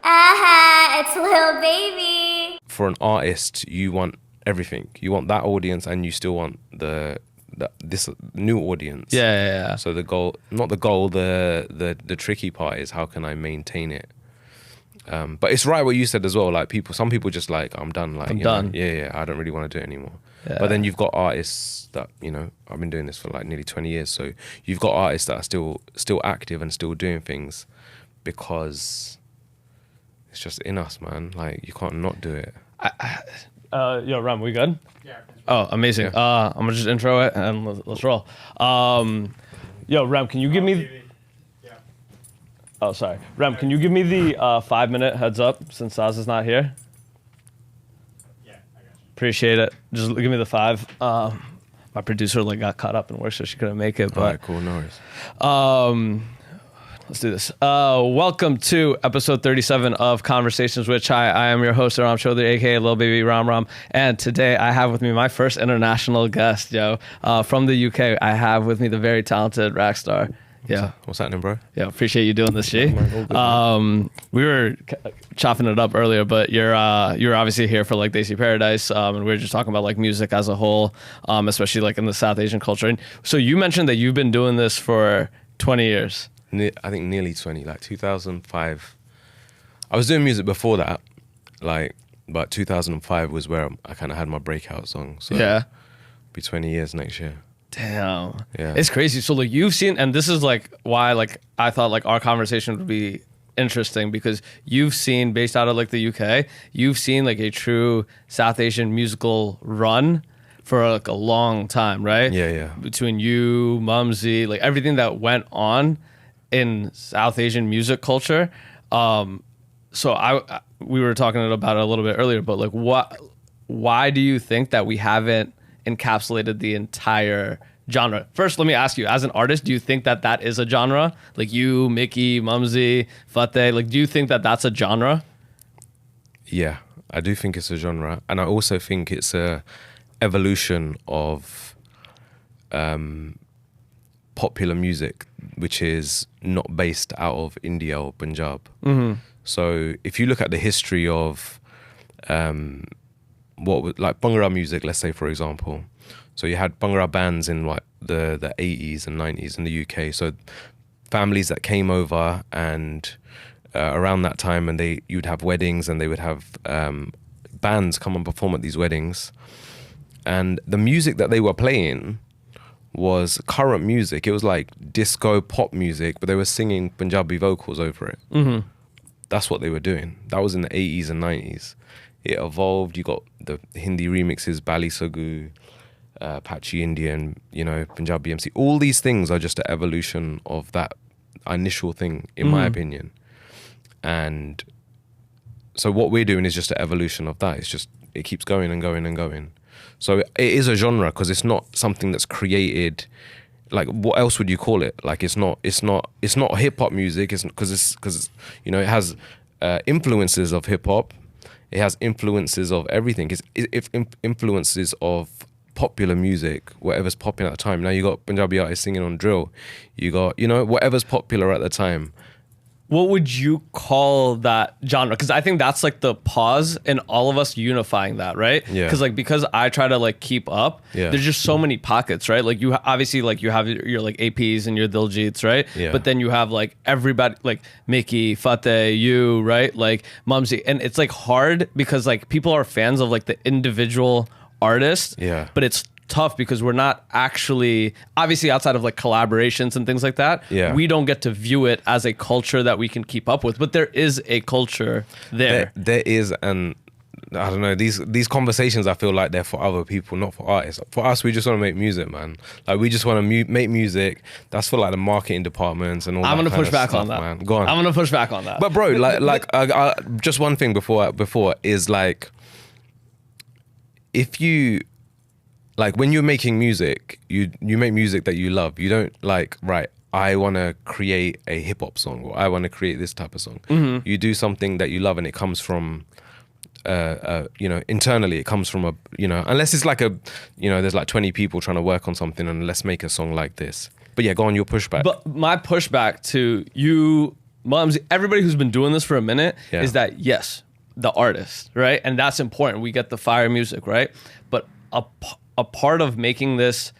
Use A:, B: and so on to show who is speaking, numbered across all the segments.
A: It's Lil Baby.
B: For an artist, you want everything. You want that audience, and you still want this new audience.
C: Yeah.
B: So the goal, not the goal, the tricky part is how can I maintain it. But it's right what you said as well. Like some people just like, I'm done. Like,
C: I'm done.
B: I don't really want to do it anymore.
C: Yeah.
B: But then you've got artists that, I've been doing this for like nearly 20 years. So you've got artists that are still active and still doing things because it's just in us, man. Like you can't not do it.
C: Yo, Ram, we good?
D: Yeah.
C: Oh, amazing.
B: Yeah.
C: I'm gonna just intro it and let's roll. Yo, Ram, can you give me?
D: Yeah.
C: Oh, sorry, Ram, can you give me the 5-minute heads up since Saz is not here?
D: Yeah, I got you.
C: Appreciate it. Just give me the 5. My producer got caught up in work, so she couldn't make it. But
B: All right, cool, no worries.
C: Let's do this. Welcome to episode 37 of Conversations with Chai. I am your host, Ihram Chowdhury, aka Lil Baby Ram. And today I have with me my first international guest, from the UK. I have with me the very talented Raxstar. Yeah.
B: What's happening, bro?
C: Yeah, appreciate you doing this, G. We were chopping it up earlier, but you're obviously here for Desi Paradise, and we were just talking about music as a whole, especially in the South Asian culture. And so you mentioned that you've been doing this for 20 years.
B: I think nearly 20, 2005. I was doing music before that, but 2005 was where I kind of had my breakout song. So
C: Yeah.
B: Be 20 years next year.
C: Damn.
B: Yeah.
C: It's crazy. So you've seen, and this is why I thought our conversation would be interesting, because you've seen, based out of the UK, you've seen a true South Asian musical run for a long time, right?
B: Yeah.
C: Between you, Mumzy, everything that went on in South Asian music culture. So we were talking about it a little bit earlier, but why do you think that we haven't encapsulated the entire genre? First, let me ask you, as an artist, do you think that that is a genre? You, Mickey, Mumzy, Fateh, do you think that that's a genre?
B: Yeah, I do think it's a genre. And I also think it's a evolution of popular music, which is not based out of India or Punjab. Mm-hmm. So if you look at the history of what was Bhangra music, let's say, for example. So you had Bhangra bands in the 80s and 90s in the UK. So families that came over and around that time, and you'd have weddings and they would have bands come and perform at these weddings. And the music that they were playing was current music. It was disco pop music, but they were singing Punjabi vocals over it. Mm-hmm. That's what they were doing. That was in the 80s and 90s. It evolved. You got the Hindi remixes, Bali Sagu, Patchy Indian, Punjabi MC. All these things are just an evolution of that initial thing, in my opinion. And so what we're doing is just an evolution of that. It keeps going and going and going. So it is a genre because it's not something that's created. What else would you call it? It's not hip hop music. It's because it has influences of hip hop. It has influences of everything. It's influences of popular music, whatever's popular at the time. Now you got Punjabi artists singing on drill. You got whatever's popular at the time.
C: What would you call that genre? Because I think that's the pause in all of us unifying that, right?
B: Yeah.
C: Because I try to keep up.
B: Yeah.
C: There's just so many pockets, right? You obviously you have your APs and your Diljits, right?
B: Yeah.
C: But then you have everybody Mickey, Fateh, you, right? Mumzy, and it's hard because people are fans of the individual artist.
B: Yeah.
C: But it's tough because we're not actually, obviously outside of collaborations and things like that, we don't get to view it as a culture that we can keep up with, but there is a culture there.
B: There is, and I don't know, these conversations, I feel like they're for other people, not for artists. For us, we just want to make music, man. We just want to make music. That's for the marketing departments and all
C: I'm
B: that.
C: going to push back
B: stuff,
C: on that.
B: Man. Go on.
C: I'm going to push back on that.
B: But bro, just one thing before is if you, when you're making music, you make music that you love. You don't right, I want to create a hip hop song, or I want to create this type of song. Mm-hmm. You do something that you love, and it comes from, internally, it comes from unless it's there's 20 people trying to work on something, and let's make a song like this. But yeah, go on your pushback.
C: But my pushback to you, Mumzy, everybody who's been doing this for a minute
B: Yeah.
C: is that, yes, the artist, right? And that's important. We get the fire music, right? But a part of making this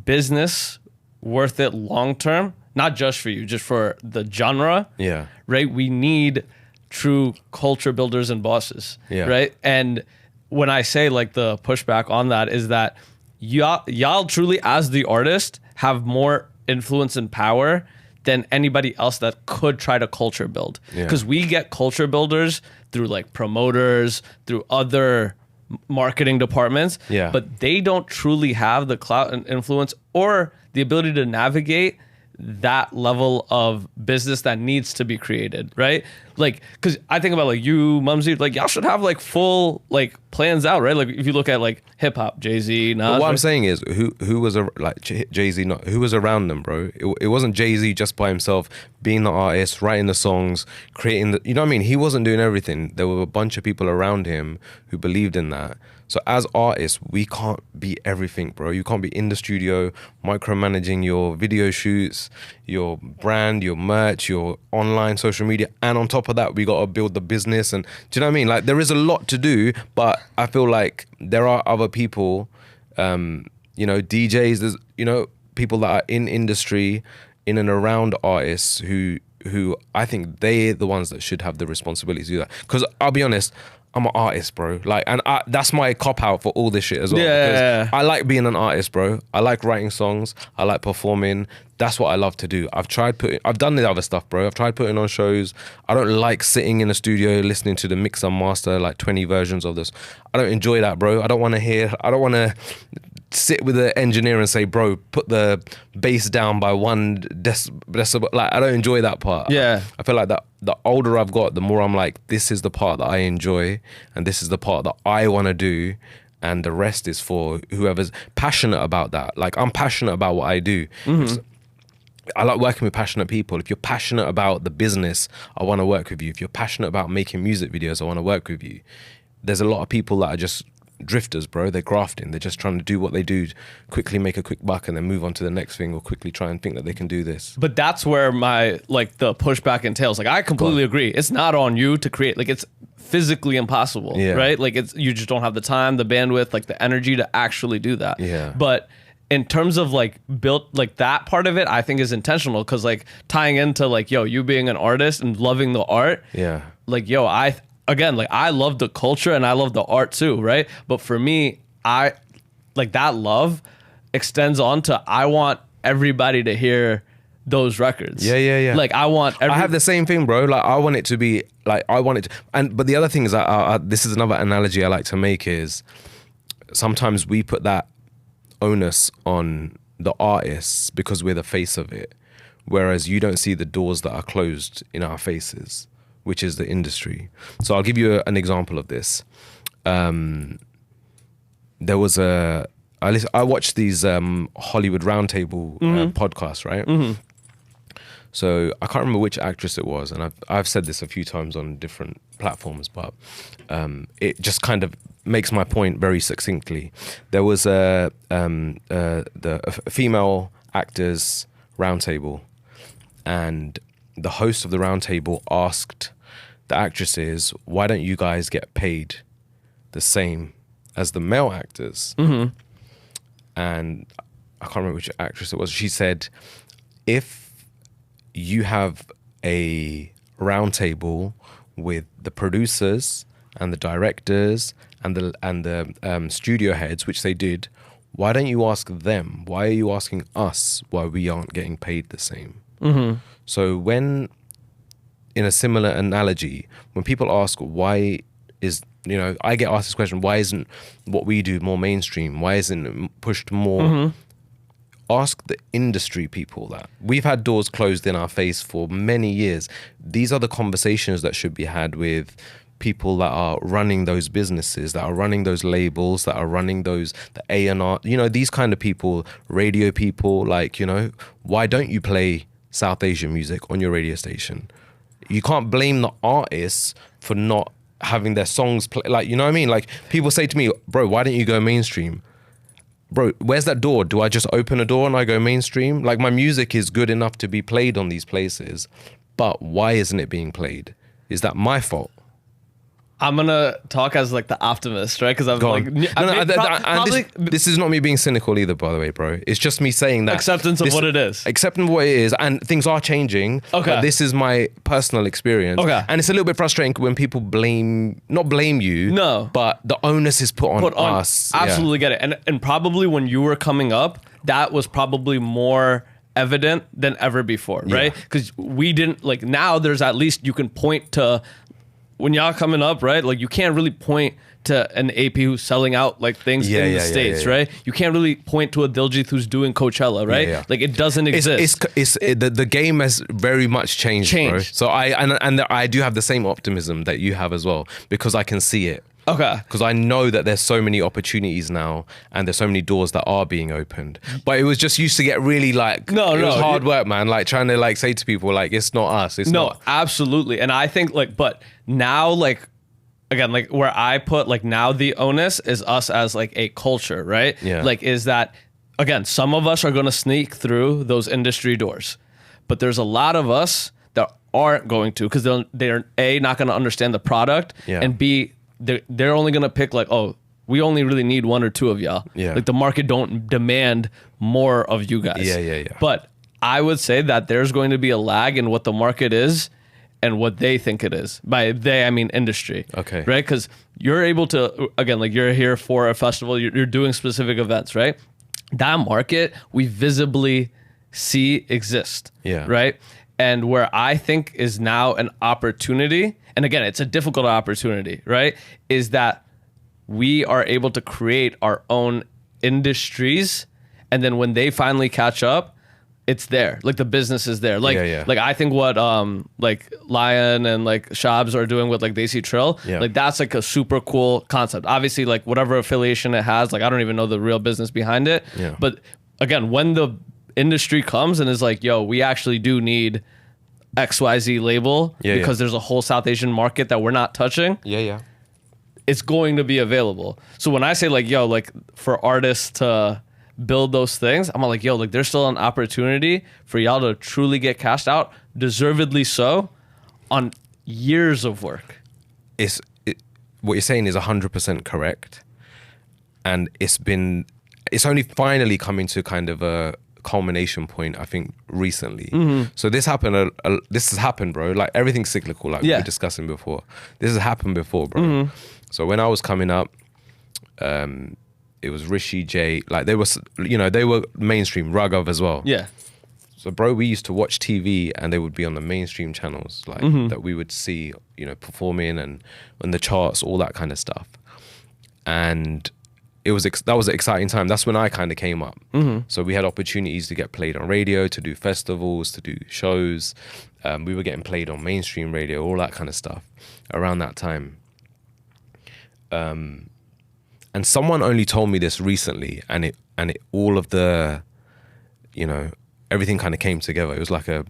C: business worth it long term, not just for you, just for the genre,
B: Yeah.
C: right? We need true culture builders and bosses,
B: Yeah.
C: right? And when I say like the pushback on that is that y'all truly as the artist have more influence and power than anybody else that could try to culture build.
B: Yeah.
C: Because we get culture builders through like promoters, through other marketing departments,
B: Yeah.
C: but they don't truly have the clout and influence or the ability to navigate that level of business that needs to be created, right? Like, because I think about like you, Mumzy, like y'all should have like full like plans out, right? Like if you look at like hip hop, Jay-Z, Nas.
B: But what I'm
C: right?
B: saying is, who was like Jay-Z? Not who was around them, bro. It wasn't Jay-Z just by himself being the artist, writing the songs, creating the. You know what I mean? He wasn't doing everything. There were a bunch of people around him who believed in that. So as artists, we can't be everything, bro. You can't be in the studio micromanaging your video shoots, your brand, your merch, your online social media, and on top of that, we got to build the business. And do you know what I mean? Like there is a lot to do, but I feel like there are other people, you know, DJs. There's people that are in industry, in and around artists who I think they're the ones that should have the responsibility to do that. Because I'll be honest, I'm an artist, bro. Like, and that's my cop out for all this shit as well.
C: Yeah.
B: Because I like being an artist, bro. I like writing songs. I like performing. That's what I love to do. I've done the other stuff, bro. I've tried putting on shows. I don't like sitting in a studio listening to the mix and master, like 20 versions of this. I don't enjoy that, bro. I don't want to sit with the engineer and say, bro, put the bass down by 1 decibel. Like, I don't enjoy that part.
C: Yeah.
B: I feel like that the older I've got, the more I'm like, this is the part that I enjoy and this is the part that I want to do, and the rest is for whoever's passionate about that. Like, I'm passionate about what I do. So I like working with passionate people. If you're passionate about the business, I want to work with you. If you're passionate about making music videos, I want to work with you. There's a lot of people that are just drifters, bro. They're grafting. They're just trying to do what they do, quickly make a quick buck and then move on to the next thing, or quickly try and think that they can do this.
C: But that's where my like the pushback entails. Like I completely agree. It's not on you to create. Like it's physically impossible,
B: Yeah.
C: right? Like it's you just don't have the time, the bandwidth, like the energy to actually do that.
B: Yeah.
C: But in terms of like built like that part of it, I think is intentional because like tying into like you being an artist and loving the art.
B: Yeah.
C: Like I love the culture and I love the art too, right? But for me, I like that love extends on to I want everybody to hear those records.
B: Yeah.
C: Like I want
B: I have the same thing, bro. Like I want it to be like I want it to, but the other thing is that this is another analogy I like to make is sometimes we put that onus on the artists because we're the face of it, whereas you don't see the doors that are closed in our faces, which is the industry. So I'll give you an example of this. There was I watched these Hollywood Roundtable podcasts, right?
C: Mm-hmm.
B: So I can't remember which actress it was, and I've said this a few times on different platforms, but it just kind of makes my point very succinctly. There was a female actors roundtable, and the host of the roundtable asked the actresses, "Why don't you guys get paid the same as the male actors?"
C: Mm-hmm.
B: And I can't remember which actress it was. She said, "If you have a roundtable with the producers and the directors and the studio heads, which they did, why don't you ask them? Why are you asking us why we aren't getting paid the same?"
C: Mm-hmm.
B: So when, in a similar analogy, when people ask why is, I get asked this question, why isn't what we do more mainstream? Why isn't it pushed more?
C: Mm-hmm.
B: Ask the industry people that. We've had doors closed in our face for many years. These are the conversations that should be had with people that are running those businesses, that are running those labels, that are running the A&R, these kind of people, radio people, why don't you play South Asian music on your radio station? You can't blame the artists for not having their songs play. You know what I mean? Like people say to me, bro, why don't you go mainstream? Bro, where's that door? Do I just open a door and I go mainstream? Like my music is good enough to be played on these places, but why isn't it being played? Is that my fault?
C: I'm gonna talk as like the optimist, right? Because I'm
B: Go
C: like,
B: on. This is not me being cynical either, by the way, bro. It's just me saying that
C: acceptance of what it is.
B: Accepting what it is, and things are changing.
C: Okay.
B: But this is my personal experience.
C: Okay.
B: And it's a little bit frustrating when people not blame you.
C: No.
B: But the onus is put on us.
C: Absolutely get it. And probably when you were coming up, that was probably more evident than ever before, right? Because we didn't like, now there's at least you can point to when y'all coming up, right? Like you can't really point to an AP who's selling out like things in the States, right? You can't really point to a Diljit who's doing Coachella, right? Like it doesn't exist.
B: The game has very much changed. Bro. So I do have the same optimism that you have as well, because I can see it.
C: Okay.
B: Because I know that there's so many opportunities now, and there's so many doors that are being opened. But it was just used to get really like, it was hard work, man. Like trying to like say to people like, it's not us. It's not.
C: Absolutely. And I think like, but now like, again, like where I put like now the onus is us as like a culture, right?
B: Yeah.
C: Like is that, again, some of us are going to sneak through those industry doors, but there's a lot of us that aren't going to, because they're A, not going to understand the product, and B, they're only gonna pick like, oh, we only really need one or two of y'all. Like the market don't demand more of you guys. But I would say that there's going to be a lag in what the market is and what they think it is. By they, I mean industry.
B: Okay.
C: Right? Because you're able to, again, like you're here for a festival, you're doing specific events, right? That market we visibly see exist. Right? And where I think is now an opportunity, and again, it's a difficult opportunity, right? Is that we are able to create our own industries, and then when they finally catch up, it's there. Like the business is there. Like, like I think what like Lion and like Shabs are doing with like They See Trill, like that's like a super cool concept. Obviously, like whatever affiliation it has, like I don't even know the real business behind it. But again, when the industry comes and is like, yo, we actually do need XYZ label because there's a whole South Asian market that we're not touching. It's going to be available. So when I say like, yo, like for artists to build those things, I'm like, yo, like there's still an opportunity for y'all to truly get cashed out, deservedly so, on years of work.
B: What you're saying is 100% correct. And it's only finally coming to kind of a culmination point, I think, recently. So this happened. This has happened, bro. Like everything's cyclical, like we were discussing before. This has happened before, bro. So when I was coming up, it was Rishi, Jay, like they were mainstream, Raghav as well. So bro, we used to watch TV and they would be on the mainstream channels, like that we would see, performing and on the charts, all that kind of stuff. And that was an exciting time. That's when I kind of came up. So we had opportunities to get played on radio, to do festivals, to do shows. We were getting played on mainstream radio, all that kind of stuff around that time. And someone only told me this recently, and it all of the, everything kind of came together. It was like a,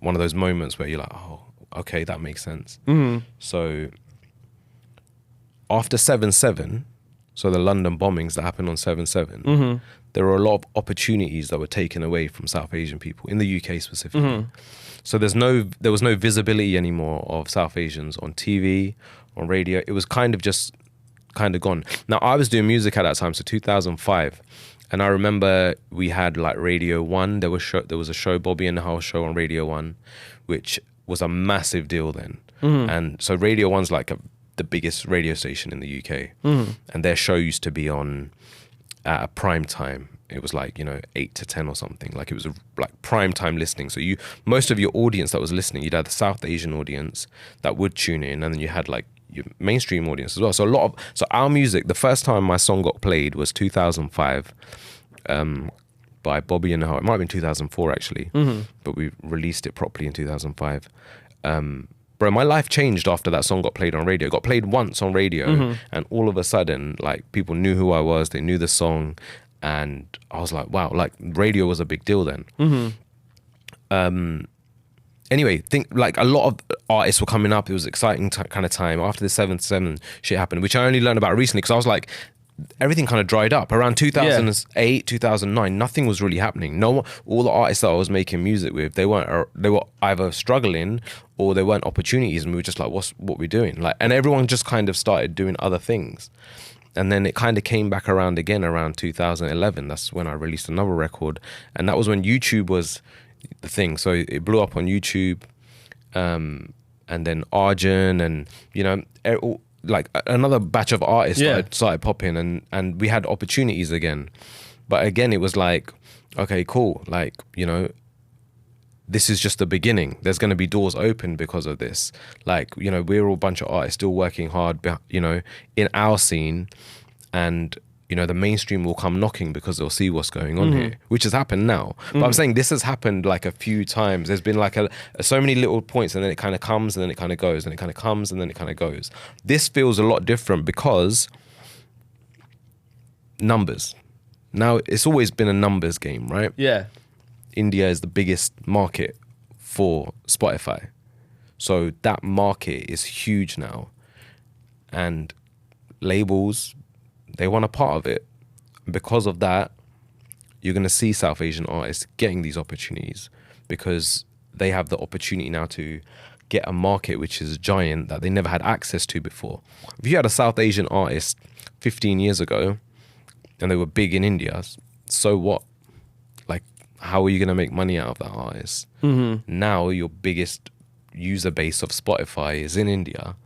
B: one of those moments where you're like, oh, okay, that makes sense. So after 7/7, so the London bombings that happened on 7/7, there were a lot of opportunities that were taken away from South Asian people, in the UK specifically. So there was no visibility anymore of South Asians on TV, on radio. It was kind of gone. Now, I was doing music at that time, so 2005. And I remember we had like Radio 1. There was a show, Bobby and the House show on Radio 1, which was a massive deal then. And so Radio 1's like the biggest radio station in the UK. And their show used to be on at a prime time. It was like, 8 to 10 or something. Like it was like prime time listening. So most of your audience that was listening, you'd had the South Asian audience that would tune in, and then you had like your mainstream audience as well. So our music, the first time my song got played was 2005 by Bobby and the House. It might have been 2004 actually, but we released it properly in 2005. Bro, my life changed after that song got played on radio. It got played once on radio, and all of a sudden, like, people knew who I was, they knew the song, and I was like, wow, like, radio was a big deal then. Anyway, think like a lot of artists were coming up. It was an exciting kind of time after the 7/7 shit happened, which I only learned about recently because I was like, everything kind of dried up around 2008, 2009. Nothing was really happening. No one, all the artists that I was making music with, they were either struggling or there weren't opportunities, and we were just like, what we doing? Like, and everyone just kind of started doing other things. And then it kind of came back around again around 2011. That's when I released another record, and that was when YouTube was the thing. So it blew up on YouTube, and then Arjun, and you know, like another batch of artists started popping, and we had opportunities again. But again, it was like, okay, cool, like, you know, this is just the beginning. There's going to be doors open because of this. Like, you know, we're all a bunch of artists still working hard, you know, in our scene, and you know, the mainstream will come knocking because they'll see what's going on here, which has happened now. But I'm saying this has happened like a few times. There's been like so many little points, and then it kind of comes, and then it kind of goes, and it kind of comes, and then it kind of goes. This feels a lot different because numbers. Now, it's always been a numbers game, right?
C: Yeah.
B: India is the biggest market for Spotify. So that market is huge now. And labels, they want a part of it. Because of that, you're going to see South Asian artists getting these opportunities because they have the opportunity now to get a market which is giant that they never had access to before. If you had a South Asian artist 15 years ago and they were big in India, so what? Like, how are you going to make money out of that artist? Now your biggest user base of Spotify is in India,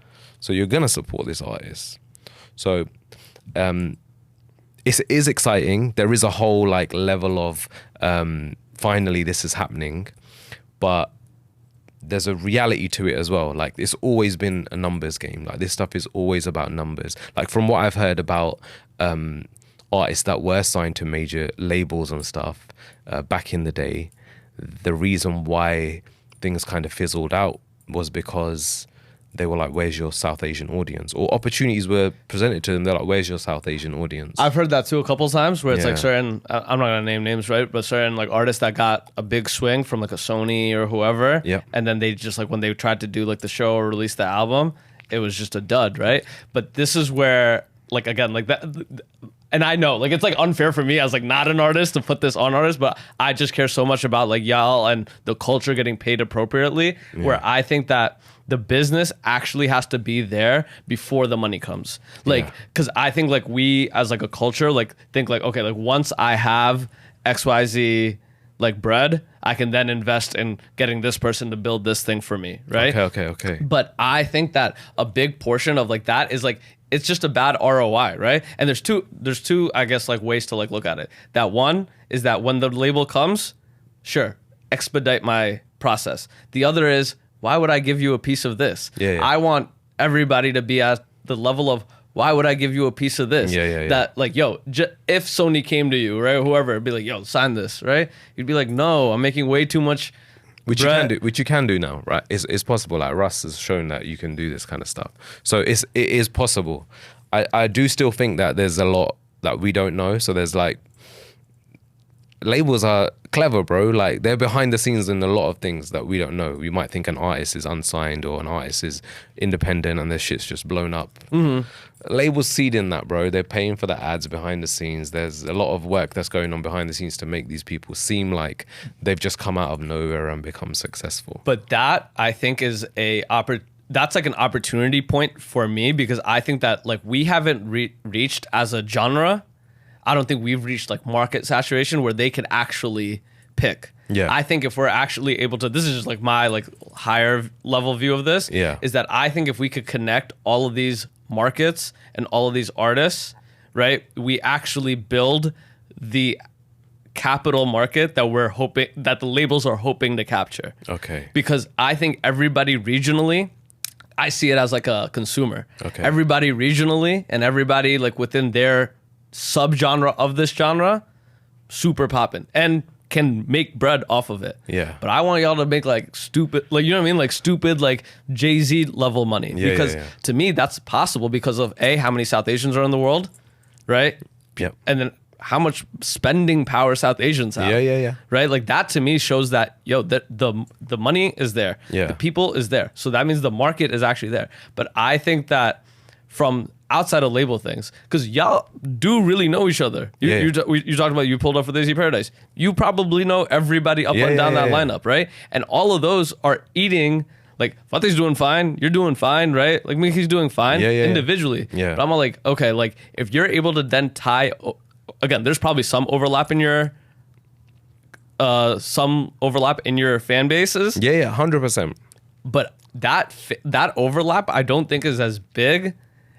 B: so you're going to support this artist. So it is exciting. There is a whole like level of finally this is happening, but there's a reality to it as well. Like, it's always been a numbers game. Like, this stuff is always about numbers. Like, from what I've heard about artists that were signed to major labels and stuff back in the day, the reason why things kind of fizzled out was because they were like, where's your South Asian audience? Or opportunities were presented to them. They're like, where's your South Asian audience?
C: I've heard that too a couple times where it's like
B: Yeah.
C: certain, I'm not going to name names, right? But certain like artists that got a big swing from like a Sony or whoever.
B: Yeah.
C: And then they just like, when they tried to do like the show or release the album, it was just a dud, right? But this is where like, again, like that, and I know like it's like unfair for me as like not an artist to put this on artists, but I just care so much about like y'all and the culture getting paid appropriately, where I think that the business actually has to be there before the money comes. Like, because I think like we as like a culture like think like, okay, like once I have XYZ like bread, I can then invest in getting this person to build this thing for me, right?
B: Okay.
C: But I think that a big portion of like that is like, it's just a bad ROI, right? And there's two, I guess, like ways to like look at it. That one is that when the label comes, sure, expedite my process. The other is, why would I give you a piece of this?
B: Yeah.
C: I want everybody to be at the level of, why would I give you a piece of this?
B: Yeah.
C: That like, yo, if Sony came to you, right, whoever, it'd be like, yo, sign this, right? You'd be like, no, I'm making way too much.
B: Which you can do now, right? It's possible. Like, Russ has shown that you can do this kind of stuff. So it is possible. I do still think that there's a lot that we don't know. So there's like, labels are clever, bro. Like, they're behind the scenes in a lot of things that we don't know. We might think an artist is unsigned or an artist is independent and their shit's just blown up. Labels seeding that, bro. They're paying for the ads behind the scenes. There's a lot of work that's going on behind the scenes to make these people seem like they've just come out of nowhere and become successful.
C: But that, I think, is that's like an opportunity point for me, because I think that like we haven't reached as a genre. I don't think we've reached like market saturation where they could actually pick.
B: Yeah.
C: I think if we're actually able to, this is just like my like higher level view of this, is that I think if we could connect all of these markets and all of these artists, right, we actually build the capital market that we're hoping, that the labels are hoping to capture.
B: Okay.
C: Because I think everybody regionally, I see it as like a consumer.
B: Okay.
C: Everybody regionally and everybody like within their subgenre of this genre, super poppin' and can make bread off of it.
B: Yeah.
C: But I want y'all to make like stupid, like, you know what I mean? Like stupid, like Jay-Z level money. Because to me, that's possible because of A, how many South Asians are in the world, right?
B: Yep.
C: And then how much spending power South Asians have.
B: Yeah.
C: Right? Like that to me shows that, yo, that the money is there.
B: Yeah.
C: The people is there. So that means the market is actually there. But I think that from outside of label things, because y'all do really know each other. You talked about you pulled up for Lazy Paradise. You probably know everybody up and down that lineup, right? And all of those are eating. Like Fateh's doing fine, you're doing fine, right? Like Mickey's doing fine individually.
B: Yeah.
C: But I'm like, okay, like if you're able to then tie, again, there's probably some overlap in your fan bases.
B: Yeah, 100%.
C: But that overlap, I don't think is as big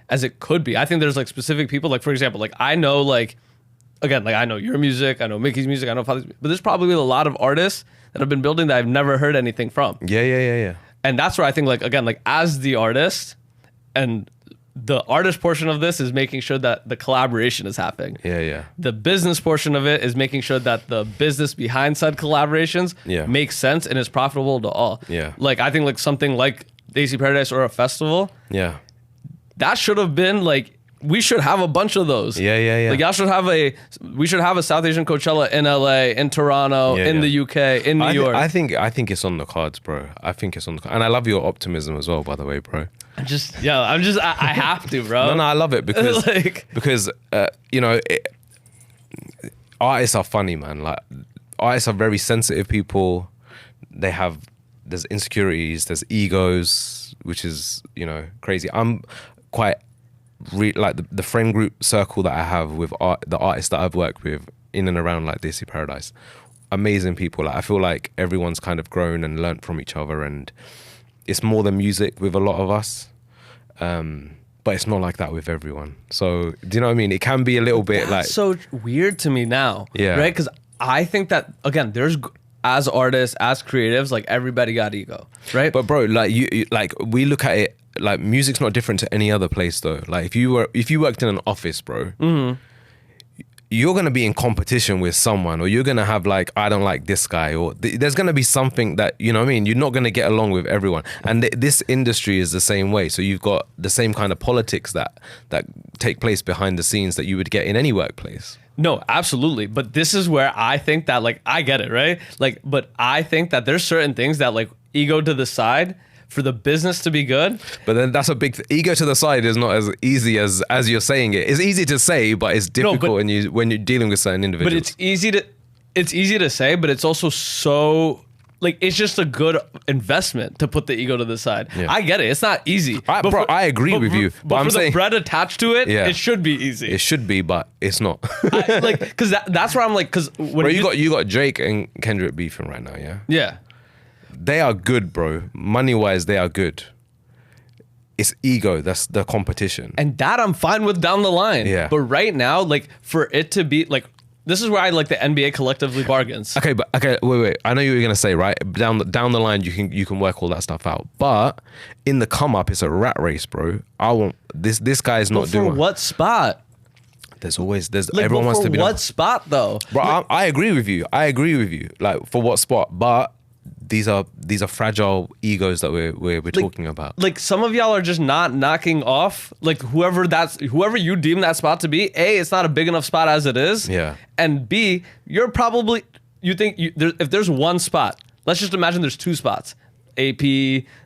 C: as it could be. I think there's like specific people, like for example, like I know like, again, like I know your music, I know Mickey's music, I know Fateh's, but there's probably a lot of artists that have been building that I've never heard anything from.
B: Yeah.
C: And that's where I think like, again, like as the artist, and the artist portion of this is making sure that the collaboration is happening.
B: Yeah.
C: The business portion of it is making sure that the business behind said collaborations makes sense and is profitable to all.
B: Yeah.
C: Like I think like something like Lazy Paradise or a festival,
B: Yeah.
C: that should have been like, we should have a bunch of those.
B: Yeah.
C: Like y'all should have we should have a South Asian Coachella in LA, in Toronto, in the UK, in New York.
B: I think it's on the cards, bro. I think it's on the cards. And I love your optimism as well, by the way, bro.
C: I have to, bro.
B: No, I love it because
C: Like-
B: because artists are funny, man. Like artists are very sensitive people. There's insecurities, there's egos, which is crazy. I'm quite like the friend group circle that I have with the artists that I've worked with in and around like Lazy Paradise. Amazing people. Like I feel like everyone's kind of grown and learnt from each other, and it's more than music with a lot of us. But it's not like that with everyone. So do you know what I mean? It can be a little bit like
C: so weird to me now.
B: Yeah.
C: Right? Because I think that again, there's as artists, as creatives, like everybody got ego, right?
B: But bro, like you like we look at it like music's not different to any other place though. Like if you worked in an office, bro, you're gonna be in competition with someone, or you're gonna have like, I don't like this guy, or there's gonna be something that what I mean. You're not gonna get along with everyone, and this industry is the same way. So you've got the same kind of politics that take place behind the scenes that you would get in any workplace.
C: No, absolutely. But this is where I think that like I get it, right? Like, but I think that there's certain things that like ego to the side. For the business to be good,
B: but then that's a big ego to the side is not as easy as you're saying it. It's easy to say, but it's difficult when you're dealing with certain individuals.
C: But it's easy to say, but it's also so like it's just a good investment to put the ego to the side.
B: Yeah.
C: I get it. It's not easy.
B: I agree with you.
C: But
B: I'm
C: for
B: saying
C: the bread attached to it, it should be easy.
B: It should be, but it's not.
C: Because that's where I'm like, because when
B: bro, you got Drake and Kendrick beefing right now, yeah.
C: Yeah.
B: They are good, bro. Money-wise, they are good. It's ego. That's the competition.
C: And that I'm fine with down the line.
B: Yeah.
C: But right now, like, for it to be, like, this is where I like the NBA collectively bargains.
B: Okay, wait. I know you were gonna say, right? Down the line, you can work all that stuff out. But in the come up, it's a rat race, bro. I want this guy is not doing.
C: For what spot?
B: There's
C: Like,
B: everyone wants to be.
C: For what spot though?
B: Bro, I agree with you. Like for what spot? But these are fragile egos that we're talking about.
C: Like some of y'all are just not knocking off like whoever you deem that spot to be. A, it's not a big enough spot as it is.
B: Yeah.
C: And B, if there's one spot, let's just imagine there's two spots, AP,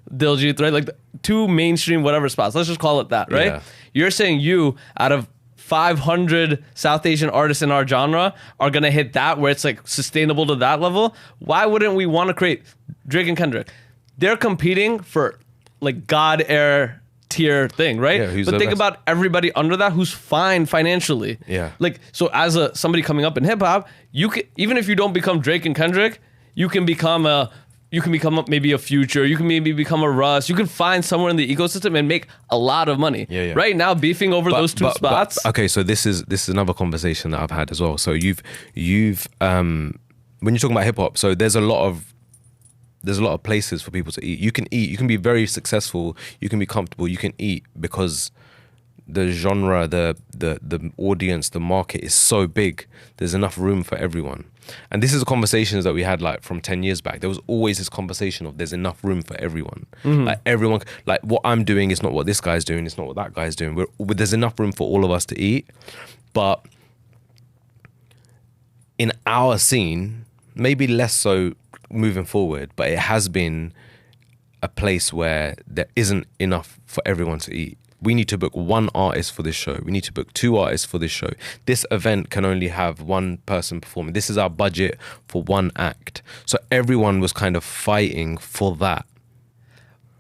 C: Diljit, right? Like the two mainstream whatever spots. Let's just call it that, right?
B: Yeah.
C: You're saying you out of 500 South Asian artists in our genre are gonna hit that where it's like sustainable to that level. Why wouldn't we want to create Drake and Kendrick? They're competing for like God Air tier thing, right?
B: Yeah,
C: but think about everybody under that who's fine financially.
B: Yeah.
C: Like so, as somebody coming up in hip hop, you can, even if you don't become Drake and Kendrick, you can become maybe a Future. You can maybe become a Russ. You can find somewhere in the ecosystem and make a lot of money.
B: Yeah.
C: Right now, beefing over those two spots.
B: Okay, so this is another conversation that I've had as well. So you've when you're talking about hip hop, so there's a lot of places for people to eat. You can be very successful. You can be comfortable. You can eat because the genre, the audience, the market is so big. There's enough room for everyone. And this is the conversations that we had like from 10 years back. There was always this conversation of there's enough room for everyone. Like everyone, like what I'm doing is not what this guy's doing. It's not what that guy's doing. There's enough room for all of us to eat. But in our scene, maybe less so moving forward, but it has been a place where there isn't enough for everyone to eat. we need to book one artist for this show. We need to book 2 artists for this show. This event can only have 1 person performing. This is our budget for 1 act. So everyone was kind of fighting for that.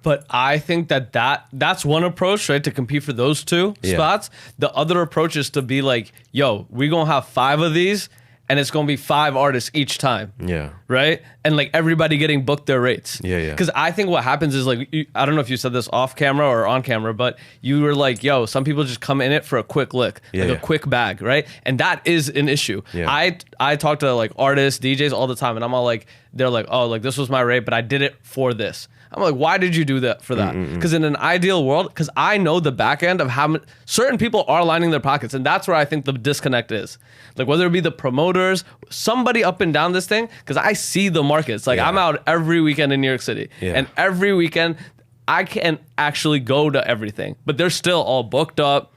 C: But I think that's one approach, right? To compete for those 2
B: Yeah.
C: spots. The other approach is to be like, yo, we're going to have 5 of these and it's going to be 5 artists each time.
B: Yeah.
C: Right? And like everybody getting booked their rates.
B: Yeah.
C: Because I think what happens is like, I don't know if you said this off camera or on camera, but you were like, yo, some people just come in it for a quick lick, a quick bag, right? And that is an issue.
B: Yeah.
C: I talk to like artists, DJs all the time, and I'm all like, they're like, oh, like this was my rate, but I did it for this. I'm like, why did you do that for that? Because in an ideal world, because I know the back end of how certain people are lining their pockets. And that's where I think the disconnect is. Like whether it be the promoters, somebody up and down this thing, because I see the markets. Like I'm out every weekend in New York City.
B: Yeah.
C: And every weekend, I can't actually go to everything. But they're still all booked up.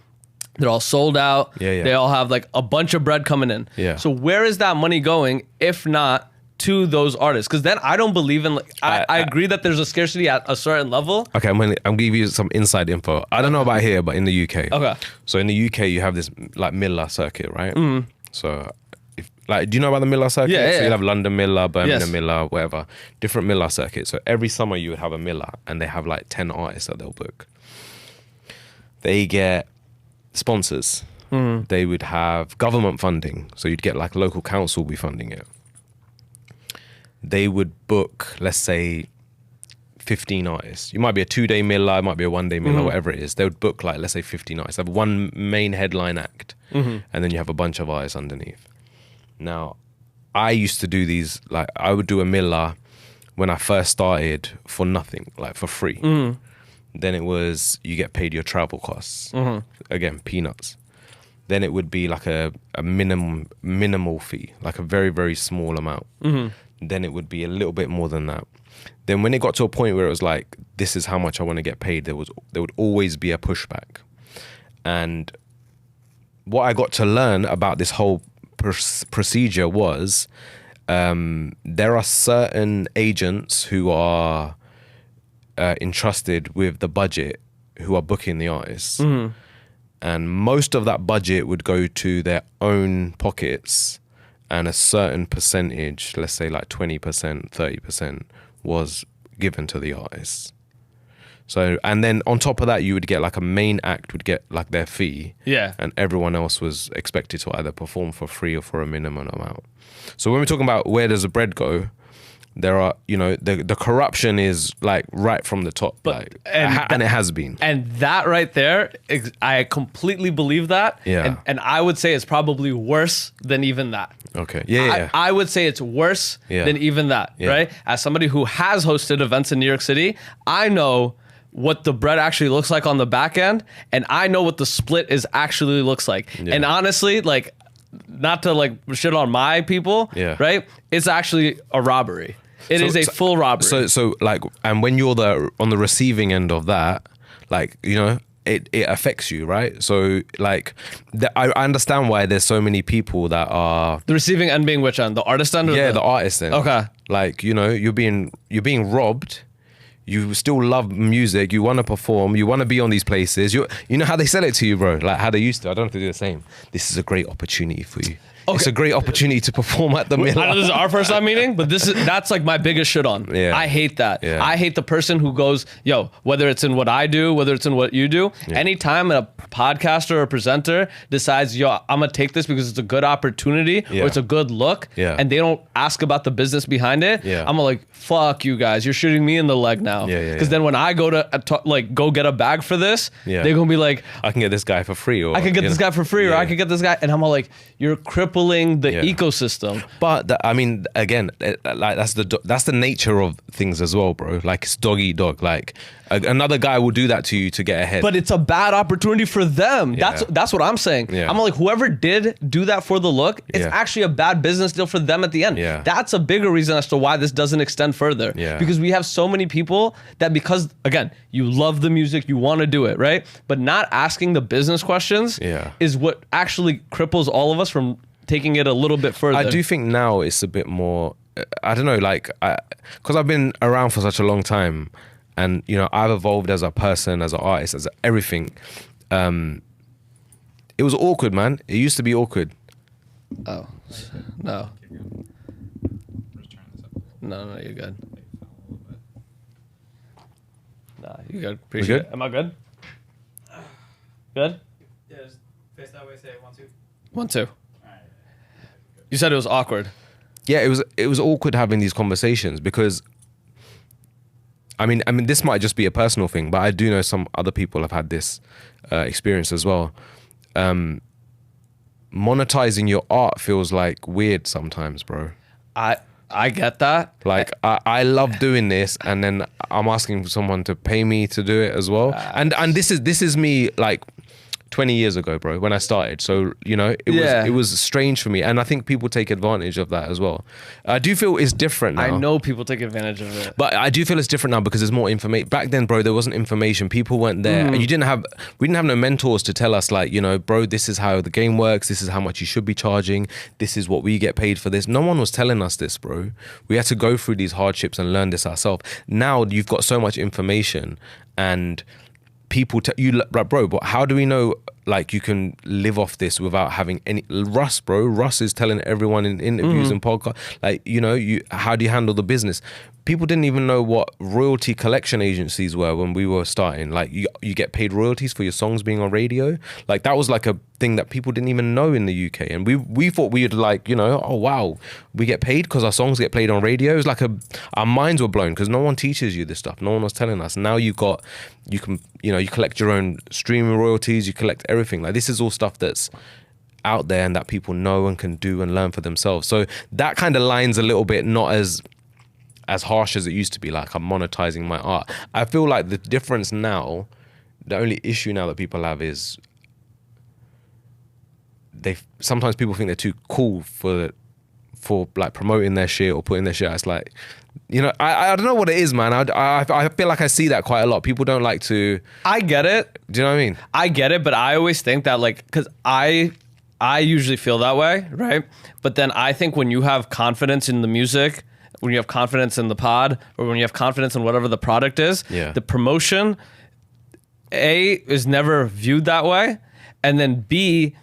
C: They're all sold out.
B: Yeah.
C: They all have like a bunch of bread coming in.
B: Yeah.
C: So where is that money going if not to those artists? Because then I don't believe in like, I agree that there's a scarcity at a certain level.
B: Okay, I'm gonna give you some inside info. I don't know about here, but in the UK.
C: Okay.
B: So in the UK, you have this like Miller circuit, right? So, do you know about the Miller circuit?
C: Yeah.
B: So you have London Miller, Birmingham
C: Yes.
B: Miller, whatever, different Miller circuits. So every summer you would have a Miller, and they have like 10 artists that they'll book. They get sponsors. They would have government funding, so you'd get like local council will be funding it. They would book, let's say, 15 artists. You might be a 2-day Miller, it might be a 1-day Miller, whatever it is. They would book like, let's say 15 artists. Have one main headline act, and then you have a bunch of artists underneath. Now, I used to do these, like I would do a Miller when I first started for nothing, like for free. Then it was, you get paid your travel costs. Again, peanuts. Then it would be like a minimal fee, like a very, very small amount. Then it would be a little bit more than that. Then when it got to a point where it was like, this is how much I want to get paid, there would always be a pushback. And what I got to learn about this whole procedure was there are certain agents who are entrusted with the budget who are booking the artists. And most of that budget would go to their own pockets, and a certain percentage, let's say like 20%, 30%, was given to the artists. So, and then on top of that, you would get like a main act would get like their fee.
C: Yeah.
B: And everyone else was expected to either perform for free or for a minimum amount. So when we're talking about where does the bread go, there are, the corruption is like right from the top, and it has been.
C: And that right there, I completely believe that.
B: Yeah.
C: And I would say it's probably worse than even that.
B: Okay. Yeah.
C: I would say it's worse than even that, right? As somebody who has hosted events in New York City, I know what the bread actually looks like on the back end, and I know what the split is actually looks like.
B: Yeah.
C: And honestly, like, not to like shit on my people, right? It's actually a robbery. It is a full robbery.
B: So like, and when you're on the receiving end of that, like, it affects you, right? So like, I understand why there's so many people that are
C: the receiving end being which end? The artist end? Or
B: the artist end.
C: Okay.
B: Like, you're being robbed. You still love music. You want to perform. You want to be on these places. You know how they sell it to you, bro. Like how they used to. I don't have to do the same. This is a great opportunity for you. Okay. It's a great opportunity to perform at the Miller.
C: I know this is our first time meeting, but that's like my biggest shit on.
B: Yeah.
C: I hate that.
B: Yeah.
C: I hate the person who goes, yo, whether it's in what I do, whether it's in what you do, anytime a podcaster or presenter decides, yo, I'm going to take this because it's a good opportunity or it's a good look, and they don't ask about the business behind it, I'm like, fuck you guys, you're shooting me in the leg now. Because then when I go to go get a bag for this, they're going to be like,
B: I can get this guy for free. Or
C: I can get this guy for free, or I can get this guy. And I'm all like, you're crippling the ecosystem.
B: But again, like that's the nature of things as well, bro. Like it's dog eat dog. Like another guy will do that to you to get ahead.
C: But it's a bad opportunity for them. That's what I'm saying. I'm like, whoever did do that for the look, it's actually a bad business deal for them at the end. That's a bigger reason as to why this doesn't extend further. Because we have so many people that, because again, you love the music, you want to do it, right? But not asking the business questions is what actually cripples all of us from taking it a little bit further.
B: I do think now it's a bit more, I don't know, like, because I've been around for such a long time, and you know, I've evolved as a person, as an artist, as everything. It was awkward, man. It used to be awkward.
C: Oh, no.
D: I'm just turning this up a little bit.
C: No, you're good.
D: Maybe it fell a little bit.
C: Nah, you're good. Appreciate
B: good?
C: it. Am I good? Good?
D: Yeah, just face that way, say 1, 2.
C: 1, 2.
D: Alright.
C: You said it was awkward.
B: Yeah, it was awkward having these conversations because I mean this might just be a personal thing, but I do know some other people have had this experience as well. Monetizing your art feels like weird sometimes, bro.
C: I get that.
B: Like I love doing this, and then I'm asking someone to pay me to do it as well. And this is me like 20 years ago, bro, when I started. So, you know, it was strange for me. And I think people take advantage of that as well. I do feel it's different now.
C: I know people take advantage of it.
B: But I do feel it's different now because there's more information. Back then, bro, there wasn't information. People weren't there. And we didn't have no mentors to tell us like, you know, bro, this is how the game works. This is how much you should be charging. This is what we get paid for this. No one was telling us this, bro. We had to go through these hardships and learn this ourselves. Now you've got so much information and people tell you, like, bro, but how do we know like you can live off this without having any Russ is telling everyone in interviews and podcasts, like, you know, how do you handle the business? People didn't even know what royalty collection agencies were when we were starting. Like you get paid royalties for your songs being on radio. Like that was like a thing that people didn't even know in the UK. And we thought we'd like, you know, oh wow, we get paid because our songs get played on radio. It was like our minds were blown because no one teaches you this stuff. No one was telling us. Now you can, you know, you collect your own streaming royalties, you collect everything. Like this is all stuff that's out there and that people know and can do and learn for themselves. So that kind of lines a little bit, not as harsh as it used to be, like I'm monetizing my art. I feel like the difference now, the only issue now that people have is sometimes people think they're too cool for like promoting their shit or putting their shit out. It's like, you know, I don't know what it is, man. I feel like I see that quite a lot. People don't like to.
C: I get it.
B: Do you know what I mean?
C: I get it, but I always think that like, because I usually feel that way, right? But then I think when you have confidence in the music, when you have confidence in the pod, or when you have confidence in whatever the product is, the promotion, A, is never viewed that way, and then B,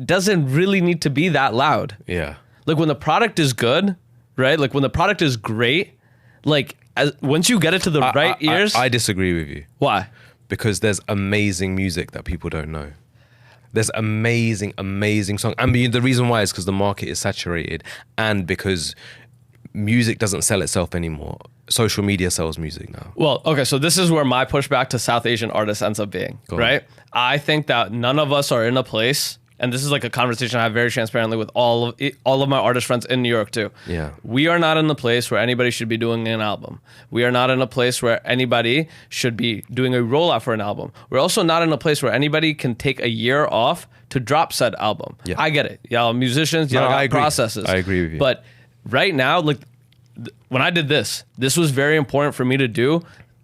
C: doesn't really need to be that loud.
B: Yeah.
C: Like when the product is good, right? Like when the product is great, like once you get it to the right ears.
B: I disagree with you.
C: Why?
B: Because there's amazing music that people don't know. There's amazing songs. And the reason why is because the market is saturated and because music doesn't sell itself anymore. Social media sells music now.
C: Well, okay, so this is where my pushback to South Asian artists ends up being, right? I think that none of us are in a place, and this is like a conversation I have very transparently with all of my artist friends in New York too.
B: Yeah.
C: We are not in the place where anybody should be doing an album. We are not in a place where anybody should be doing a rollout for an album. We're also not in a place where anybody can take a year off to drop said album. Yeah. I get it. Y'all musicians, y'all got processes.
B: I agree with you.
C: But right now, like when I did this was very important for me to do.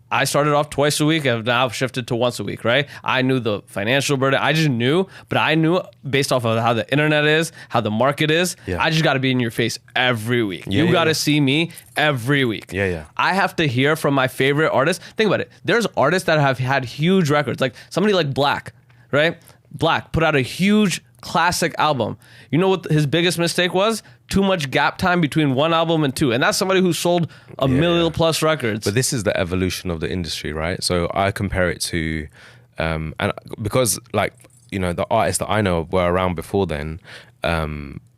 C: I started off twice a week. I've now shifted to once a week, right? I knew the financial burden. I just knew, but I knew based off of how the internet is, how the market is, I just got to be in your face every week. You got to see me every week.
B: Yeah.
C: I have to hear from my favorite artists. Think about it. There's artists that have had huge records, like somebody like Black, right? Black put out a huge classic album. You know what his biggest mistake was? Too much gap time between one album and two. And that's somebody who sold a million plus records.
B: But this is the evolution of the industry, right? So I compare it to, and because like, you know, the artists that I know were around before then,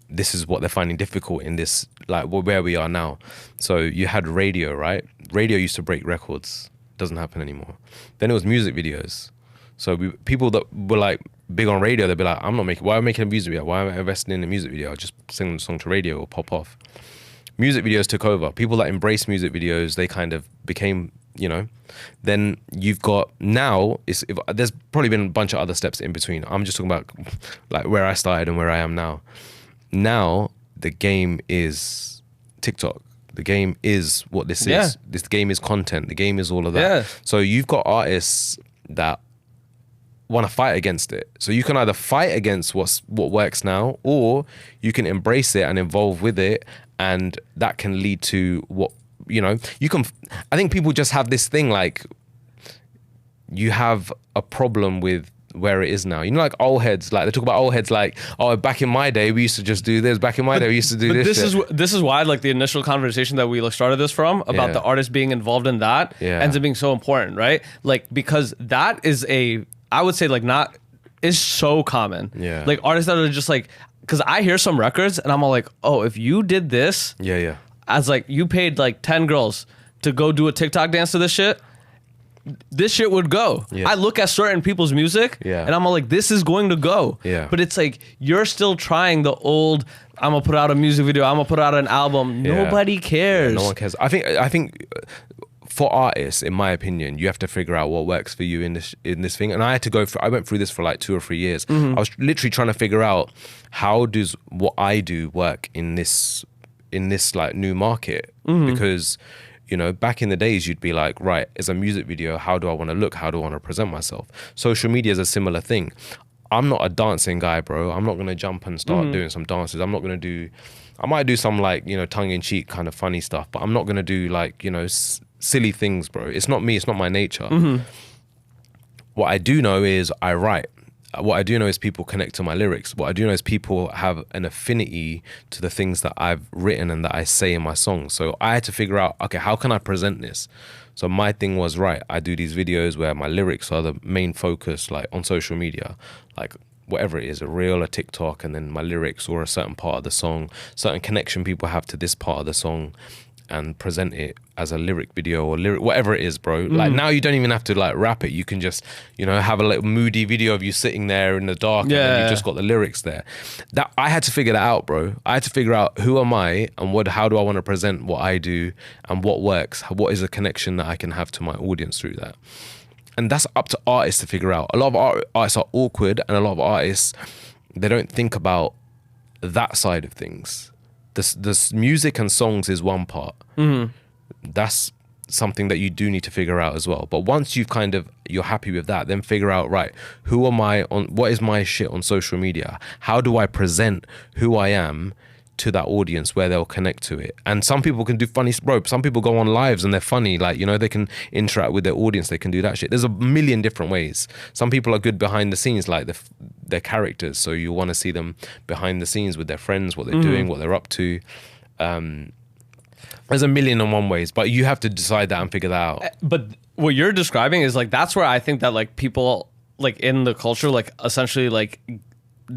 B: this is what they're finding difficult in this, like where we are now. So you had radio, right? Radio used to break records. Doesn't happen anymore. Then it was music videos. So people that were like big on radio, they'd be like, why am I making a music video? Why am I investing in a music video? I'll just sing the song to radio or pop off. Music videos took over. People that embrace music videos, they kind of became, you know. Then you've got now, there's probably been a bunch of other steps in between. I'm just talking about like where I started and where I am now. Now the game is TikTok. The game is what this is. This game is content. The game is all of that.
C: Yeah.
B: So you've got artists that want to fight against it. So you can either fight against what works now, or you can embrace it and evolve with it, and that can lead to what you know, you can. I think people just have this thing like you have a problem with where it is now. You know, like old heads, like they talk about old heads like, oh, back in my day we used to just do this. Back in my day we used to do
C: But
B: this.
C: this is why like the initial conversation that we like started this from about the artist being involved in that ends up being so important, right? Like because that is I would say like not is so common.
B: Yeah.
C: Like artists that are just like, because I hear some records and I'm all like, oh, if you did this, as like you paid like 10 girls to go do a TikTok dance to this shit would go. I look at certain people's music and I'm all like, this is going to go. But it's like, you're still trying the old, I'm gonna put out a music video, I'm gonna put out an album. Nobody cares.
B: No one cares. I think for artists, in my opinion, you have to figure out what works for you in this thing. And I went through this for like 2 or 3 years. I was literally trying to figure out how does what I do work in this like new market, because you know, back in the days, you'd be like, right, as a music video, how do I want to look? How do I want to present myself? Social media is a similar thing. I'm not a dancing guy, bro. I'm not going to jump and start doing some dances. I'm not going to do, I might do some like, you know, tongue-in-cheek kind of funny stuff, but I'm not going to do like, you know, silly things, bro. It's not me. It's not my nature. What I do know is I write. What I do know is people connect to my lyrics. What I do know is people have an affinity to the things that I've written and that I say in my songs. So I had to figure out, okay, how can I present this? So my thing was, right, I do these videos where my lyrics are the main focus, like on social media, like whatever it is, a reel, a TikTok, and then my lyrics or a certain part of the song, certain connection people have to this part of the song, and present it as a lyric video or whatever it is, bro. Like now you don't even have to like rap it. You can just, you know, have a little moody video of you sitting there in the dark and then you've just got the lyrics there. That I had to figure that out, bro. I had to figure out who am I and how do I want to present what I do and what works. What is a connection that I can have to my audience through that? And that's up to artists to figure out. A lot of artists are awkward, and a lot of artists, they don't think about that side of things. This music and songs is one part. That's something that you do need to figure out as well. But once you're happy with that, then figure out, right, who am I what is my shit on social media? How do I present who I am to that audience where they'll connect to it? And some people can do funny, bro. Some people go on lives and they're funny. Like, you know, they can interact with their audience. They can do that shit. There's a million different ways. Some people are good behind the scenes, like their characters. So you want to see them behind the scenes with their friends, what they're doing, what they're up to. There's a million and one ways, but you have to decide that and figure that out.
C: But what you're describing is like, that's where I think that like people like in the culture, like essentially like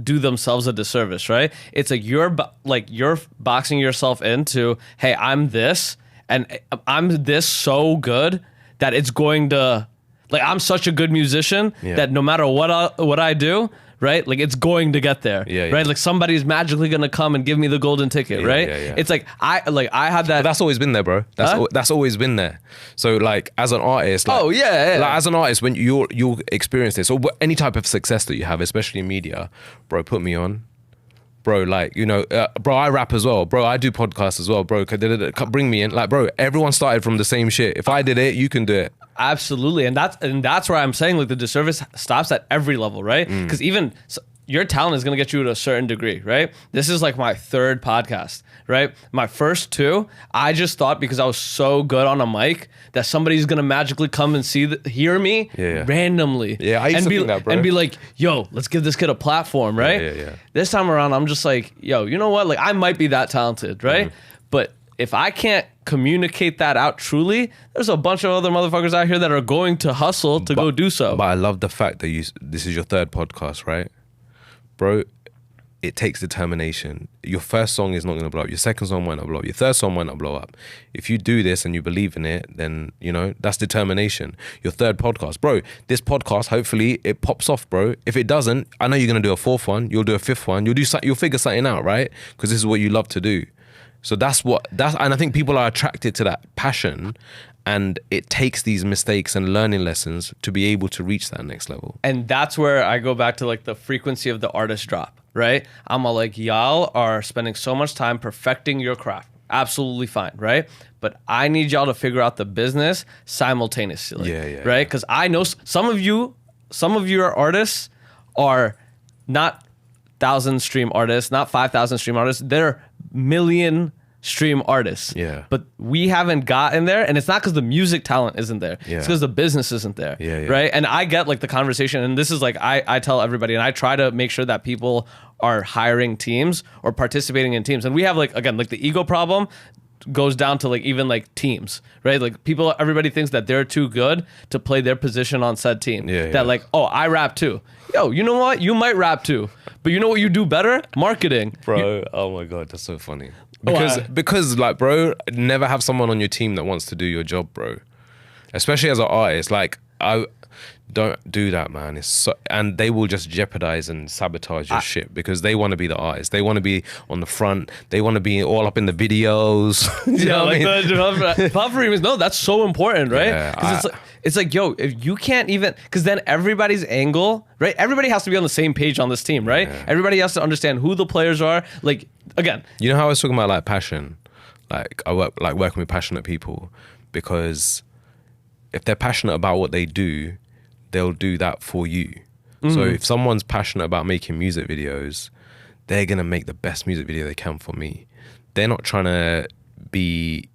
C: do themselves a disservice, right? It's like you're boxing yourself into, hey, I'm this and I'm this so good that it's going to, like, I'm such a good musician that no matter what I do, right? Like it's going to get there, right? Like somebody's magically gonna come and give me the golden ticket, right? It's like I had that.
B: But that's always been there, bro. That's always been there. So like as an artist, like, like as an artist, when you'll experience this, or any type of success that you have, especially in media, bro, put me on. Bro, like, you know, bro, I rap as well. Bro, I do podcasts as well. Bro, bring me in. Like, bro, everyone started from the same shit. If I did it, you can do it.
C: Absolutely. And that's where I'm saying like the disservice stops at every level, right? Because even your talent is going to get you to a certain degree, right? This is like my 3rd podcast, right? My first 2, I just thought because I was so good on a mic that somebody's going to magically come and hear me randomly.
B: Yeah, I used to think that, bro.
C: And be like, yo, let's give this kid a platform, right?
B: Yeah.
C: This time around, I'm just like, yo, you know what? Like I might be that talented, right? But if I can't communicate that out truly, there's a bunch of other motherfuckers out here that are going to hustle to go do so.
B: But I love the fact that this is your 3rd podcast, right? Bro, it takes determination. Your first song is not going to blow up. Your second song might not blow up. Your third song might not blow up. If you do this and you believe in it, then, you know, that's determination. Your 3rd podcast. Bro, this podcast, hopefully it pops off, bro. If it doesn't, I know you're going to do a 4th one. You'll do a 5th one. You'll figure something out, right? Because this is what you love to do. So and I think people are attracted to that passion, and it takes these mistakes and learning lessons to be able to reach that next level.
C: And that's where I go back to like the frequency of the artist drop, right? I'm all like, y'all are spending so much time perfecting your craft. Absolutely fine, right? But I need y'all to figure out the business simultaneously, right? Because I know some of your artists are not 1,000 stream artists, not 5,000 stream artists. They're million stream artists.
B: Yeah.
C: But we haven't gotten there, and it's not because the music talent isn't there.
B: Yeah.
C: It's because the business isn't there.
B: Yeah.
C: Right. And I get like the conversation, and this is like I tell everybody, and I try to make sure that people are hiring teams or participating in teams. And we have like, again, like the ego problem goes down to like even like teams, right? Like everybody thinks that they're too good to play their position on said team. That like, oh, I rap too. Yo, you know what? You might rap too, but you know what you do better? Marketing.
B: Bro, oh my God, that's so funny. Because like, bro, never have someone on your team that wants to do your job, bro. Especially as an artist, like I don't do that, man. It's so, and they will just jeopardize and sabotage your shit because they want to be the artist. They want to be on the front. They want to be all up in the videos. You know what I mean?
C: Puffery was that's so important, right?
B: Yeah,
C: it's like, yo, if you can't even, because then everybody's angle, right? Everybody has to be on the same page on this team, right?
B: Yeah.
C: Everybody has to understand who the players are. Like, again,
B: you know how I was talking about like passion? Like I work like working with passionate people because if they're passionate about what they do, they'll do that for you. So if someone's passionate about making music videos, they're gonna make the best music video they can for me. They're not trying to be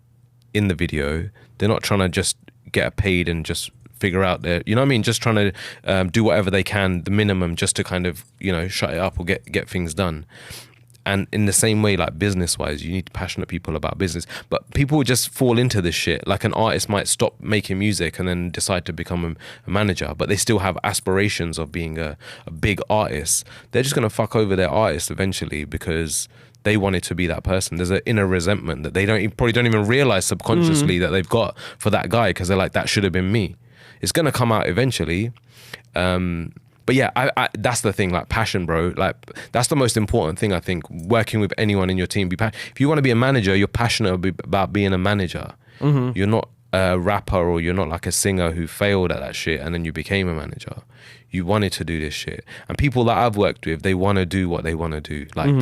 B: in the video. They're not trying to just get paid and just figure out their, you know what I mean? Just trying to do whatever they can, the minimum, just to kind of, you know, shut it up or get things done. And in the same way, like business-wise, you need passionate people about business. But people just fall into this shit. Like an artist might stop making music and then decide to become a manager, but they still have aspirations of being a big artist. They're just going to fuck over their artist eventually because they wanted to be that person. There's an inner resentment that they probably don't even realize subconsciously that they've got for that guy because they're like, that should have been me. It's going to come out eventually. But yeah, I that's the thing, like passion, bro. Like that's the most important thing, I think, working with anyone in your team. If you want to be a manager, you're passionate about being a manager. You're not a rapper or you're not like a singer who failed at that shit and then you became a manager. You wanted to do this shit. And people that I've worked with, they want to do what they want to do. Like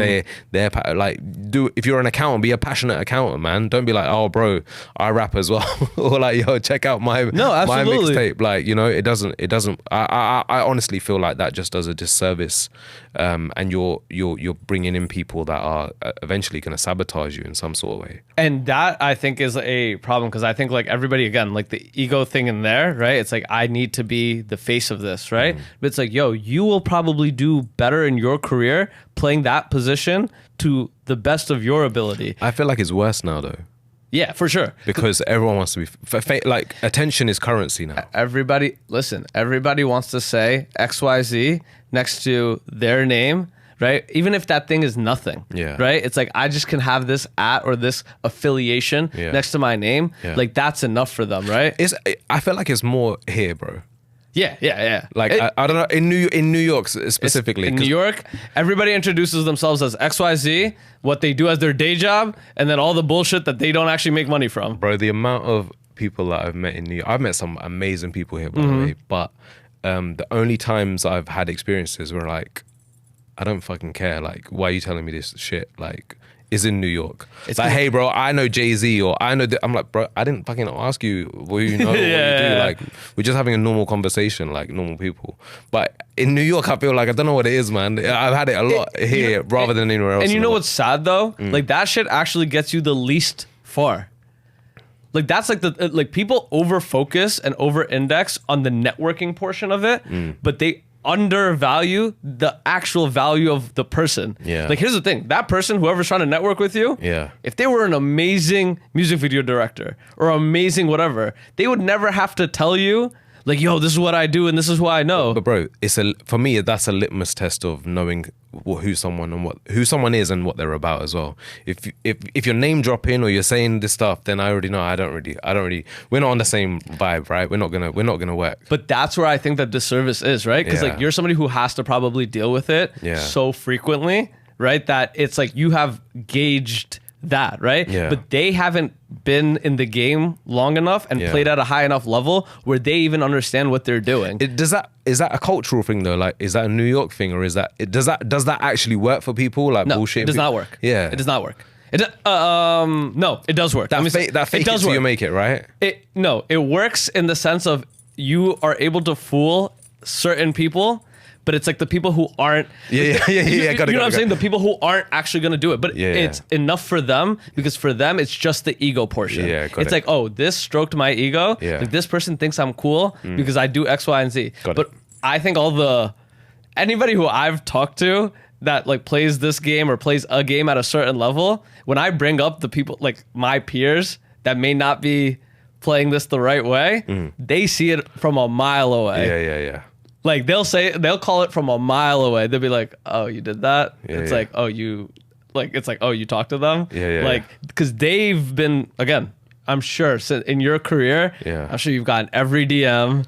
B: they're like, if you're an accountant, be a passionate accountant, man. Don't be like, oh bro, I rap as well. Or like, yo, check out my mixtape. Like, you know, it doesn't I honestly feel like that just does a disservice. And you're bringing in people that are eventually going to sabotage you in some sort of way.
C: And that I think is a problem because I think like everybody, again, like the ego thing in there, right? It's like, I need to be the face of this, right? But it's like, yo, you will probably do better in your career playing that position to the best of your ability.
B: I feel like it's worse now though.
C: Yeah, for sure.
B: Because everyone wants to be, like attention is currency now.
C: Everybody wants to say XYZ next to their name, right? Even if that thing is nothing, right? It's like, I just can have this at or this affiliation next to my name. Yeah. Like that's enough for them, right?
B: I feel like it's more here, bro.
C: Yeah.
B: Like I don't know, in New York specifically.
C: In New York, everybody introduces themselves as XYZ, what they do as their day job, and then all the bullshit that they don't actually make money from.
B: Bro, the amount of people that I've met in New York, I've met some amazing people here, by the way, but the only times I've had experiences where like, I don't fucking care. Like, why are you telling me this shit? Like, is in New York. It's like, hey, bro, I know Jay-Z or I know... I'm like, bro, I didn't fucking ask you what you know, what you do. Like, we're just having a normal conversation like normal people. But in New York, I feel like, I don't know what it is, man. I've had it a lot here rather than anywhere else.
C: And you know what's sad, though? Like, that shit actually gets you the least far. Like, that's like like people over-focus and over-index on the networking portion of it, but they undervalue the actual value of the person.
B: Yeah.
C: Like, here's the thing. That person, whoever's trying to network with you, if they were an amazing music video director or amazing whatever, they would never have to tell you, like, yo, this is what I do and this is what I know.
B: But bro, for me, that's a litmus test of knowing who someone is and what they're about as well. If you're name dropping or you're saying this stuff, then I already know I don't really. We're not on the same vibe, right? We're not gonna work.
C: But that's where I think that disservice is, right? Because like, you're somebody who has to probably deal with it so frequently, right? That it's like you have gauged that, right?
B: Yeah.
C: But they haven't been in the game long enough and played at a high enough level where they even understand what they're doing.
B: Is that a cultural thing though? Like, is that a New York thing, or does that actually work for people? Like,
C: no,
B: bullshit.
C: It does not work.
B: Yeah,
C: it does not work. No, it does work.
B: That fake it till you make it, right?
C: It works in the sense of you are able to fool certain people, but it's like the people who aren't.
B: Yeah.
C: You know what I'm saying?
B: Got
C: The people who aren't actually going to do it, but
B: Yeah.
C: it's enough for them because for them it's just the ego portion.
B: Yeah, got
C: it's
B: it.
C: like, oh, this stroked my ego.
B: Yeah.
C: Like this person thinks I'm cool because I do X, Y, and Z.
B: Got
C: but
B: it.
C: I think anybody who I've talked to that like plays this game or plays a game at a certain level, when I bring up the people like my peers that may not be playing this the right way, they see it from a mile away.
B: Yeah.
C: Like they'll call it from a mile away. They'll be like, "Oh, you did that."
B: Yeah,
C: it's
B: yeah.
C: like, "Oh, you talked to them."
B: Yeah.
C: Like because they've been again. I'm sure in your career.
B: Yeah.
C: I'm sure you've gotten every DM,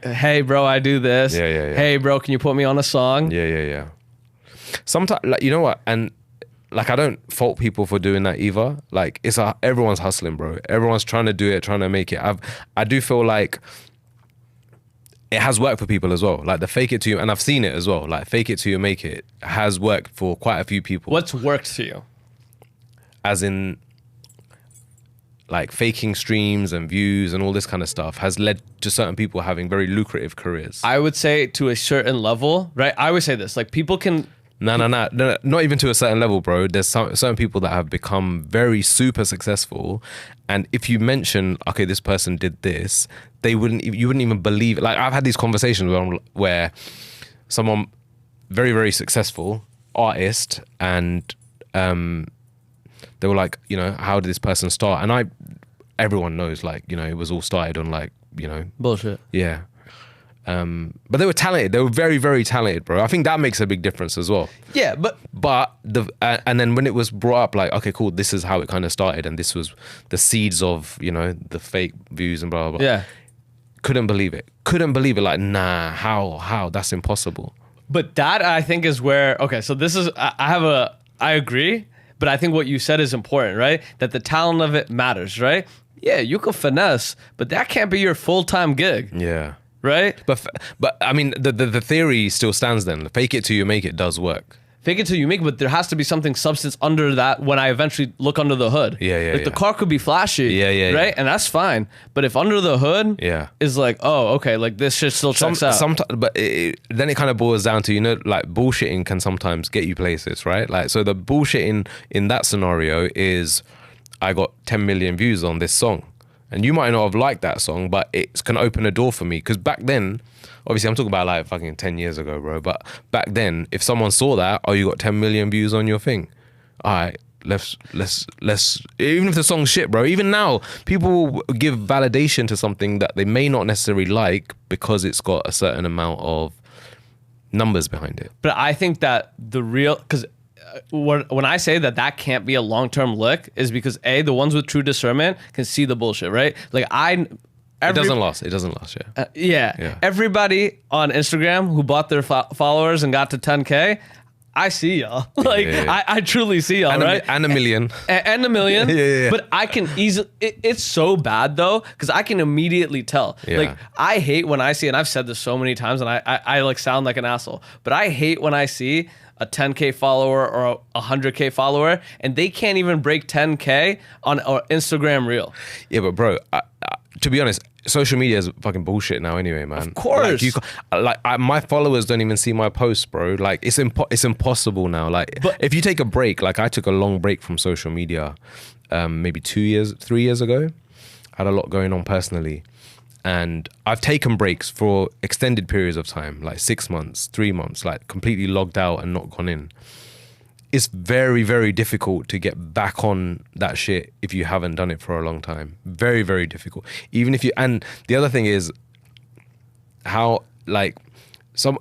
C: hey bro, I do this.
B: Yeah.
C: Hey bro, can you put me on a song?
B: Yeah. Sometimes, like, you know what, and like I don't fault people for doing that either. Like everyone's hustling, bro. Everyone's trying to do it, trying to make it. I do feel like it has worked for people as well. Like the fake it to you, and I've seen it as well. Like fake it to you, make it has worked for quite a few people.
C: What's worked for you?
B: As in, like faking streams and views and all this kind of stuff has led to certain people having very lucrative careers.
C: I would say to a certain level, right? I always say this, like people can.
B: No, not even to a certain level, bro. There's certain people that have become very super successful, and if you mention, okay, this person did this, you wouldn't even believe it. Like I've had these conversations where someone very, very successful artist, and they were like, you know, how did this person start? And everyone knows, like, you know, it was all started on like, you know,
C: Bullshit.
B: yeah. But they were talented. They were very, very talented, bro. I think that makes a big difference as well.
C: Yeah, but
B: And then when it was brought up, like, okay, cool, this is how it kind of started, and this was the seeds of, you know, the fake views and blah blah blah.
C: yeah.
B: Couldn't believe it. Like, nah, how? That's impossible.
C: But that I think is where, okay, so this is, I agree, but I think what you said is important, right? That the talent of it matters, right? Yeah, you can finesse, but that can't be your full-time gig,
B: Yeah.
C: right?
B: But I mean, the theory still stands then. Fake it till you make it does work.
C: Fake it till you make it, but there has to be something substance under that when I eventually look under the hood.
B: Yeah,
C: Like the car could be flashy,
B: Yeah,
C: right?
B: yeah.
C: And that's fine. But if under the hood
B: Yeah.
C: is like, oh, okay, like this shit still checks out.
B: Sometimes, but then it kind of boils down to, you know, like bullshitting can sometimes get you places, right? Like, so the bullshitting in that scenario is, I got 10 million views on this song, and you might not have liked that song, but it's can open a door for me. Because back then, obviously I'm talking about like fucking 10 years ago, bro, but back then, if someone saw that, oh, you got 10 million views on your thing, all right, let's even if the song's shit, bro, even now people will give validation to something that they may not necessarily like because it's got a certain amount of numbers behind it.
C: But I think that the real, because when I say that can't be a long-term lick is because the ones with true discernment can see the bullshit, right? Like
B: It doesn't last, yeah. Yeah.
C: Everybody on Instagram who bought their followers and got to 10K, I see y'all. Like
B: Yeah.
C: I truly see y'all, right?
B: And a million.
C: And a million.
B: Yeah.
C: But I can easily, it's so bad though, because I can immediately tell.
B: Yeah.
C: Like I hate when I see, and I've said this so many times, and I like sound like an asshole, but I hate when I see a 10K follower or a 100K follower, and they can't even break 10K on an Instagram reel.
B: Yeah, but bro, to be honest, social media is fucking bullshit now anyway, man.
C: Of course.
B: My followers don't even see my posts, bro. Like, it's impossible now. Like,
C: But-
B: if you take a break, like I took a long break from social media maybe 3 years ago. I had a lot going on personally. And I've taken breaks for extended periods of time, like 6 months, 3 months, like completely logged out and not gone in. It's very, very difficult to get back on that shit if you haven't done it for a long time. Very, very difficult. Even if you, and the other thing is how, like,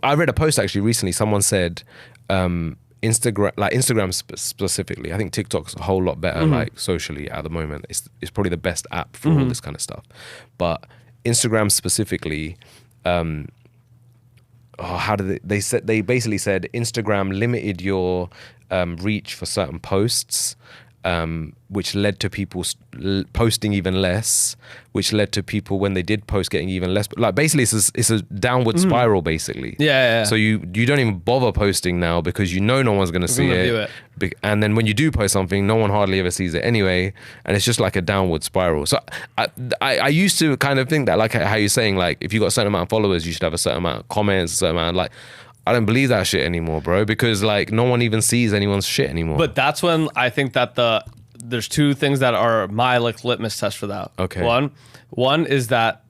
B: I read a post actually recently, someone said, Instagram specifically, I think TikTok's a whole lot better, like socially at the moment. It's probably the best app for all this kind of stuff. But Instagram specifically, how did they basically said Instagram limited your reach for certain posts which led to people posting even less, which led to people when they did post getting even less. Like basically, it's a downward spiral basically.
C: Yeah.
B: So you don't even bother posting now because you know no one's gonna see it. And then when you do post something, no one hardly ever sees it anyway, and it's just like a downward spiral. So I used to kind of think that, like how you're saying, like if you got a certain amount of followers, you should have a certain amount of comments, a certain amount. Like I don't believe that shit anymore, bro, because like no one even sees anyone's shit anymore.
C: But that's when I think that there's two things that are my like litmus test for that.
B: Okay.
C: One is that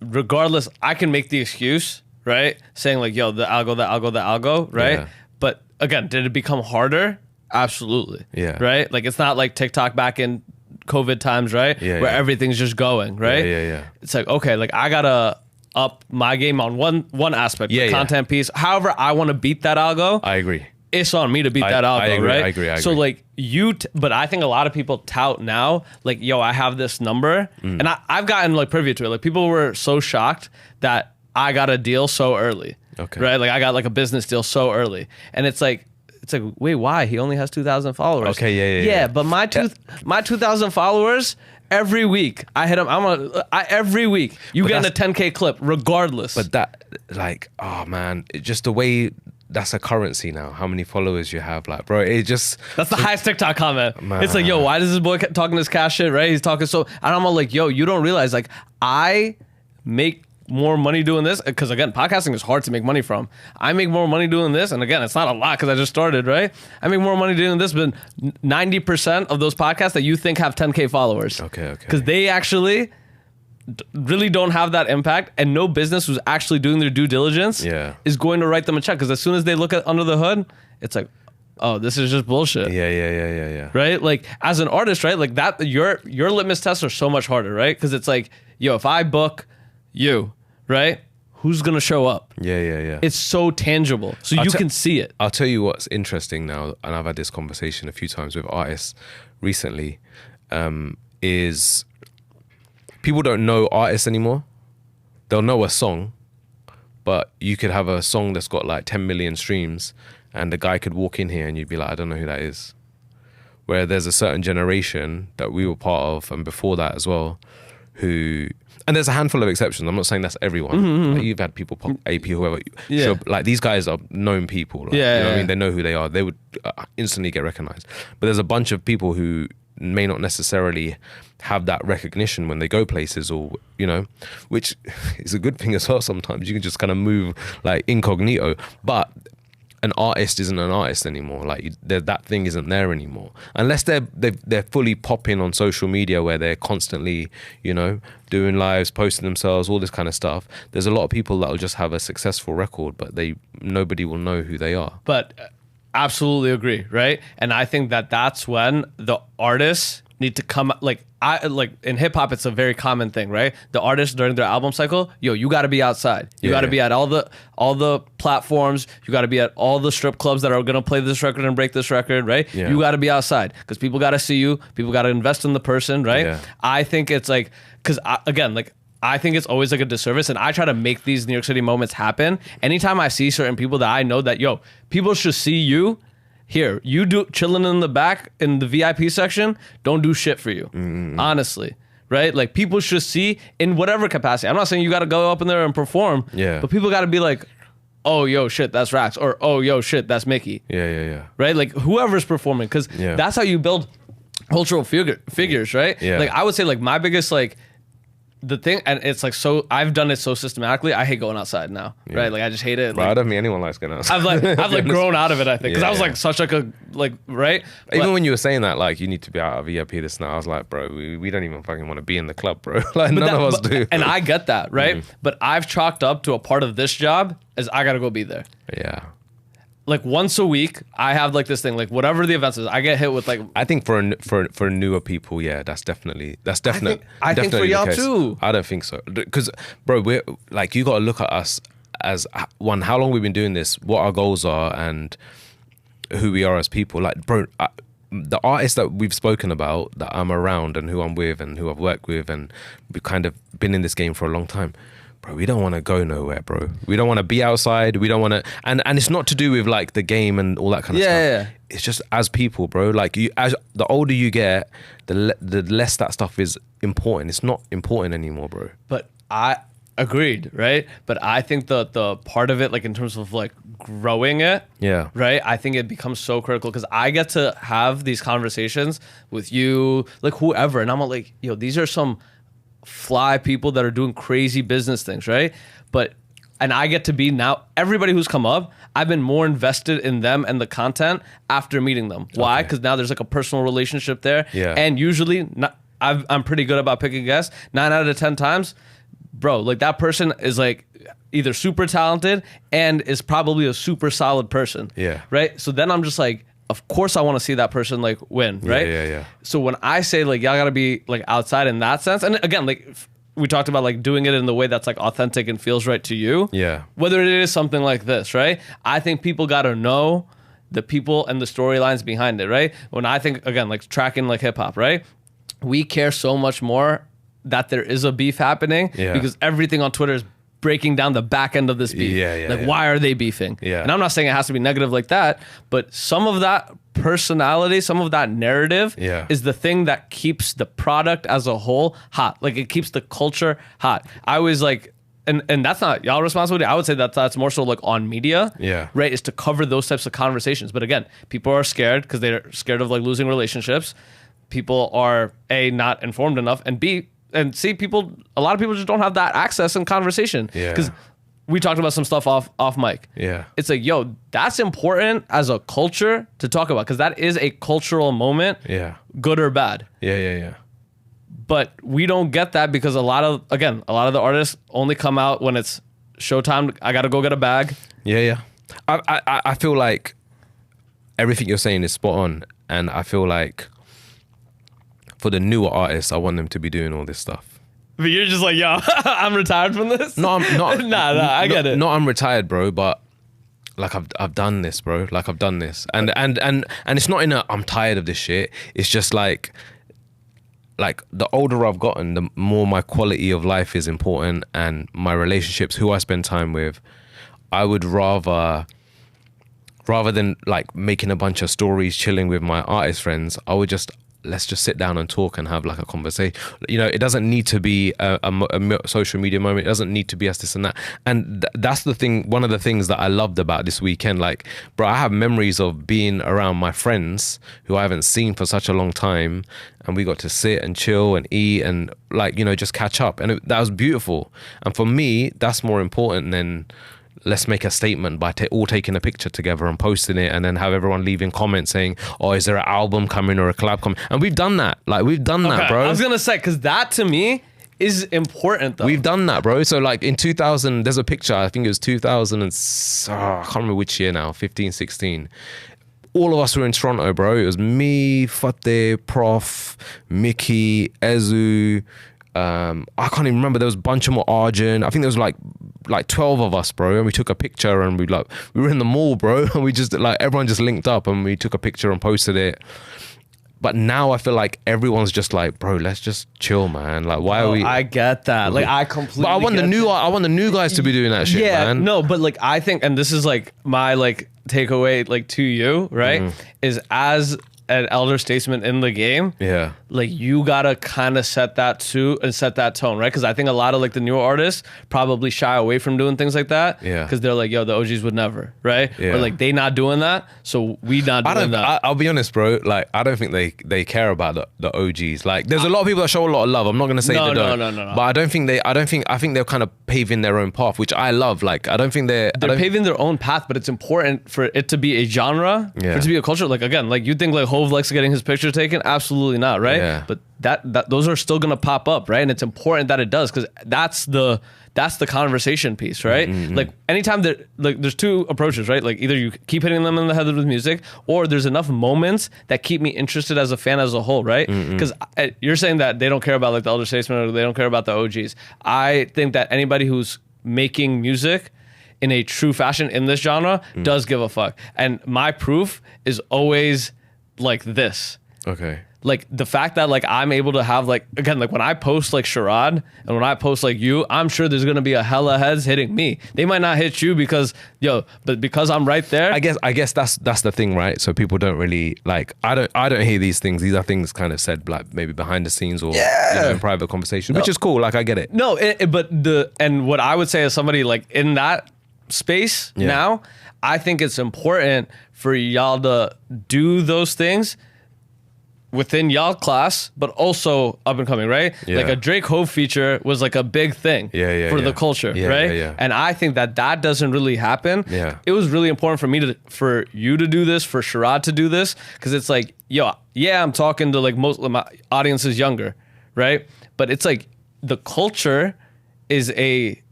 C: regardless, I can make the excuse, right? Saying like, yo, the algo, right?
B: Yeah.
C: But again, did it become harder? Absolutely.
B: Yeah.
C: Right? Like it's not like TikTok back in COVID times, right?
B: Yeah,
C: Where
B: yeah.
C: everything's just going, right?
B: Yeah.
C: It's like, okay, like I gotta up my game on one aspect, the content piece. However, I want to beat that algo.
B: I agree.
C: It's on me to beat that algo,
B: I agree,
C: right?
B: I agree.
C: So like but I think a lot of people tout now, like, yo, I have this number, and I've gotten like privy to it. Like people were so shocked that I got a deal so early,
B: Okay.
C: right? Like I got like a business deal so early, and it's like, wait, why? He only has 2,000 followers.
B: Okay, yeah.
C: But my 2,000 followers. Every week I hit him. Every week you get a 10K clip, regardless.
B: But that, like, oh man, just the way that's a currency now. How many followers you have, like, bro? It just
C: that's the highest TikTok comment.
B: Man.
C: It's like, yo, why does this boy talking this cash shit? Right? He's talking so, and I'm all like, yo, you don't realize, like, I make more money doing this because again, podcasting is hard to make money from. I make more money doing this, and again, it's not a lot because I just started, right? I make more money doing this, but 90% of those podcasts that you think have 10K followers,
B: Okay.
C: because they actually really don't have that impact, and no business who's actually doing their due diligence is going to write them a check, because as soon as they look at under the hood, it's like, oh, this is just bullshit.
B: Yeah.
C: Right? Like as an artist, right? Like that, your litmus tests are so much harder, right? Because it's like, yo, if I book you, right? Who's gonna show up?
B: Yeah.
C: It's so tangible, so you can see it.
B: I'll tell you what's interesting now, and I've had this conversation a few times with artists recently, is people don't know artists anymore. They'll know a song, but you could have a song that's got like 10 million streams, and the guy could walk in here and you'd be like, I don't know who that is. Where there's a certain generation that we were part of, and before that as well, who... And there's a handful of exceptions. I'm not saying that's everyone. Like you've had people pop AP, whoever. So, like these guys are known people. Like, you know what I mean? They know who they are. They would instantly get recognized. But there's a bunch of people who may not necessarily have that recognition when they go places, or, you know, which is a good thing as well sometimes. You can just kind of move like incognito. But an artist isn't an artist anymore. Like that thing isn't there anymore, unless they're fully popping on social media where they're constantly, you know, doing lives, posting themselves, all this kind of stuff. There's a lot of people that will just have a successful record, but nobody will know who they are.
C: But absolutely agree, right? And I think that that's when the artists need to come, like in hip hop, it's a very common thing, right? The artists during their album cycle, yo, you got to be outside. You got to be at all the platforms. You got to be at all the strip clubs that are gonna play this record and break this record, right?
B: Yeah.
C: You got to be outside because people got to see you. People got to invest in the person, right?
B: Yeah.
C: I think it's like, because again, like I think it's always like a disservice, and I try to make these New York City moments happen. Anytime I see certain people that I know that, yo, people should see you. Here, you do chilling in the back in the VIP section, don't do shit for you. Honestly, right? Like people should see in whatever capacity. I'm not saying you got to go up in there and perform, but people got to be like, oh, yo, shit, that's Rax, or oh, yo, shit, that's Mickey.
B: Yeah.
C: Right? Like whoever's performing, because that's how you build cultural figures, right?
B: Yeah.
C: Like I would say, like my biggest like the thing, and it's like, so I've done it so systematically. I hate going outside now, right? Like I just hate it.
B: Bro,
C: Like,
B: I don't think anyone likes going outside.
C: I've like grown out of it. I think because I was
B: Yeah.
C: like such like a like right.
B: Even
C: But-
B: when you were saying that, like, you need to be out of VIP this and that, I was like, bro, we don't even fucking want to be in the club, bro. Like, none of us do.
C: And I get that, right? But I've chalked up to a part of this job as I gotta go be there.
B: Yeah.
C: Like once a week, I have like this thing, like whatever the events is, I get hit with like.
B: I think for newer people, yeah, that's definitely
C: I think for
B: definitely
C: y'all
B: the case.
C: too.
B: I don't think so, because bro, we're like, you got to look at us as one, how long we've been doing this, what our goals are, and who we are as people. Like, bro, the artists that we've spoken about, that I'm around and who I'm with and who I've worked with, and we've kind of been in this game for a long time. Bro, we don't want to go nowhere, bro. We don't want to be outside. We don't want to, and it's not to do with like the game and all that kind of stuff.
C: Yeah.
B: it's just as people, bro. Like as the older you get, the less that stuff is important. It's not important anymore, bro.
C: But I agreed, right? But I think the part of it, like in terms of like growing it,
B: Yeah.
C: right? I think it becomes so critical because I get to have these conversations with you, like whoever, and I'm like, yo, these are some fly people that are doing crazy business things, right? And I get to be now, everybody who's come up, I've been more invested in them and the content after meeting them. Why?
B: Okay.
C: Because now there's like a personal relationship there.
B: Yeah.
C: And usually, I'm pretty good about picking guests. 9 out of 10 times, bro, like that person is like either super talented and is probably a super solid person.
B: Yeah.
C: Right? So then I'm just like, of course I want to see that person like win, right?
B: Yeah.
C: So when I say like y'all gotta be like outside in that sense, and again, like we talked about like doing it in the way that's like authentic and feels right to you.
B: Yeah.
C: Whether it is something like this, right? I think people gotta know the people and the storylines behind it, right? When I think again, like tracking like hip hop, right? We care so much more that there is a beef happening because everything on Twitter is breaking down the back end of this beef. Why are they beefing?
B: Yeah.
C: And I'm not saying it has to be negative like that, but some of that personality, some of that narrative is the thing that keeps the product as a whole hot. Like it keeps the culture hot. I always like, and that's not y'all responsibility. I would say that's more so like on media, right? Is to cover those types of conversations. But again, people are scared because they're scared of like losing relationships. People are A, not informed enough, and B, and see, a lot of people just don't have that access and conversation. Because we talked about some stuff off mic.
B: Yeah.
C: It's like, yo, that's important as a culture to talk about because that is a cultural moment.
B: Yeah.
C: Good or bad.
B: Yeah.
C: But we don't get that because a lot of the artists only come out when it's showtime. I got to go get a bag.
B: Yeah. I feel like everything you're saying is spot on. And I feel like for the newer artists, I want them to be doing all this stuff.
C: But you're just like, yo, I'm retired from this?
B: No, I'm not.
C: Nah, I get it.
B: No, I'm retired, bro, but like I've done this, bro. Like I've done this. And it's not in a I'm tired of this shit. It's just like the older I've gotten, the more my quality of life is important and my relationships, who I spend time with. I would rather than like making a bunch of stories, chilling with my artist friends, I would let's just sit down and talk and have like a conversation. You know, it doesn't need to be a social media moment. It doesn't need to be us this and that. And that's the thing. One of the things that I loved about this weekend, like, bro, I have memories of being around my friends who I haven't seen for such a long time. And we got to sit and chill and eat and like, you know, just catch up. And that was beautiful. And for me, that's more important than let's make a statement by all taking a picture together and posting it and then have everyone leaving comments saying, oh, is there an album coming or a collab coming? And we've done that. Like, we've done that, bro.
C: I was going to say, because that to me is important, though.
B: We've done that, bro. So, like, in 2000, there's a picture, I think it was 2000 and, I can't remember which year now, 15, 16. All of us were in Toronto, bro. It was me, Fateh, Prof, Mickey, Ezu, I can't even remember. There was a bunch of more Arjun. I think there was like 12 of us, bro. And we took a picture and we were in the mall, bro. And we just like everyone just linked up and we took a picture and posted it. But now I feel like everyone's just like, bro, let's just chill, man. Like, why are we?
C: I get that. Like, I completely.
B: But I want the new guys to be doing that shit, man.
C: No, but like I think, and this is like my like takeaway like to you, right? Is as an elder statesman in the game, like you gotta kind of set that tone, right? Because I think a lot of like the newer artists probably shy away from doing things like that, because they're like, yo, the OGs would never, right? Or like they not doing that, so we not doing that.
B: I'll be honest, bro. Like I don't think they care about the OGs. Like there's a lot of people that show a lot of love. I'm not gonna say they don't. No. But I think they're kind of paving their own path, which I love. Like I don't think they're
C: paving their own path, but it's important for it to be a genre, for it to be a culture. Like again, like you think like Hove likes getting his picture taken? Absolutely not, right?
B: Yeah.
C: But that those are still gonna pop up, right? And it's important that it does because that's the conversation piece, right? Like anytime that like there's two approaches, right? Like either you keep hitting them in the head with music, or there's enough moments that keep me interested as a fan as a whole, right? Because you're saying that they don't care about like the elder statesmen or they don't care about the OGs. I think that anybody who's making music in a true fashion in this genre does give a fuck. And my proof is always like this.
B: Okay.
C: like the fact that like I'm able to have like, again, like when I post like Sharad and when I post like you, I'm sure there's gonna be a hella heads hitting me. They might not hit you because but because I'm right there.
B: I guess that's the thing, right? So people don't really like. I don't hear these things. These are things kind of said like maybe behind the scenes or in private conversation, which is cool. Like I get it.
C: No, but what I would say as somebody like in that space now, I think it's important for y'all to do those things within y'all class, but also up and coming, right?
B: Yeah.
C: Like a Drake Hove feature was like a big thing for the culture, right?
B: Yeah.
C: And I think that doesn't really happen.
B: Yeah.
C: It was really important for you to do this, for Sharad to do this, because it's like, I'm talking to like most of my audience is younger, right? But it's like the culture is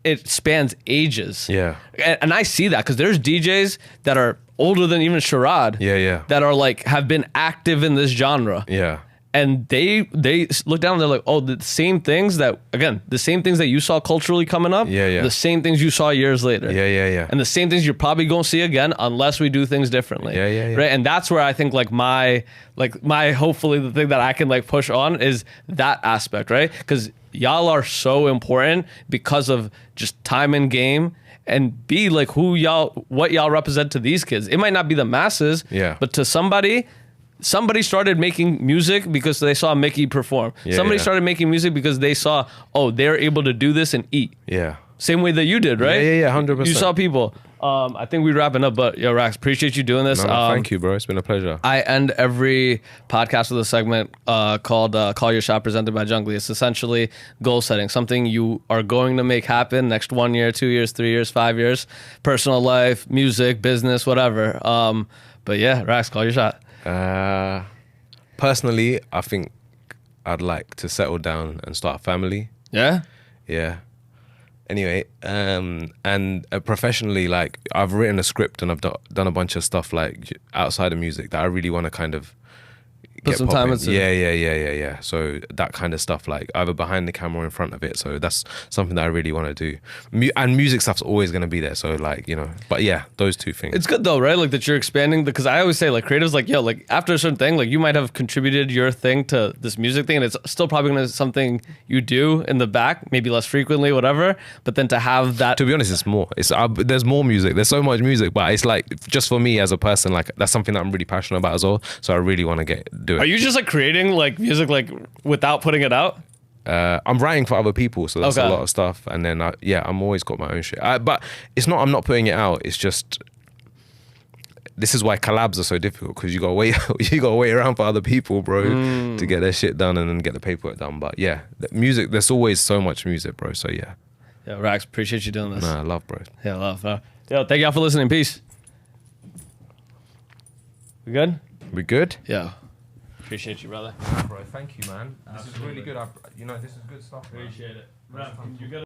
C: it spans ages.
B: Yeah.
C: And I see that because there's DJs that are older than even Sharad.
B: Yeah.
C: That are like have been active in this genre.
B: Yeah.
C: And they look down and they're like, oh, the same things that you saw culturally coming up.
B: Yeah.
C: The same things you saw years later.
B: Yeah.
C: And the same things you're probably gonna see again unless we do things differently.
B: Yeah.
C: Right. And that's where I think like my hopefully the thing that I can like push on is that aspect, right? Because y'all are so important because of just time and game and be like what y'all represent to these kids. It might not be the masses, but to somebody started making music because they saw Mickey perform. Somebody started making music because they saw, they're able to do this and eat.
B: Yeah.
C: Same way that you did, right?
B: Yeah, 100%.
C: You saw people. I think we're wrapping up, but Rax, appreciate you doing this.
B: No, thank you, bro. It's been a pleasure.
C: I end every podcast with a segment called Call Your Shot, presented by Jungly. It's essentially goal setting, something you are going to make happen next 1 year, 2 years, 3 years, 5 years, personal life, music, business, whatever. But yeah, Rax, call your shot.
B: Personally, I think I'd like to settle down and start a family.
C: Yeah?
B: Yeah. Anyway, and professionally, like I've written a script and I've done a bunch of stuff like outside of music that I really want to kind of
C: put some time into.
B: Yeah. So that kind of stuff, like either behind the camera or in front of it. So that's something that I really want to do. And music stuff's always going to be there. So like, but yeah, those two things.
C: It's good though, right? Like that you're expanding, because I always say like creatives, like, like after a certain thing, like you might have contributed your thing to this music thing and it's still probably going to be something you do in the back, maybe less frequently, whatever. But then to have that.
B: To be honest, it's more. There's more music. There's so much music, but it's like, just for me as a person, like that's something that I'm really passionate about as well. So I really want to do it.
C: Are you just like creating like music like without putting it out?
B: I'm writing for other people, so that's a lot of stuff. And then I'm always got my own shit. But it's not. I'm not putting it out. It's just. This is why collabs are so difficult, because you gotta wait around for other people, bro, to get their shit done and then get the paperwork done. But yeah, the music. There's always so much music, bro. So yeah.
C: Yeah, Rax, appreciate you doing this.
B: Nah, love, bro.
C: Yeah, love. Yo, thank y'all for listening. Peace. We good?
B: We good?
C: Yeah. Appreciate you, brother.
B: Bro, thank you, man. This is really good. This is good stuff.
C: Appreciate it. You good?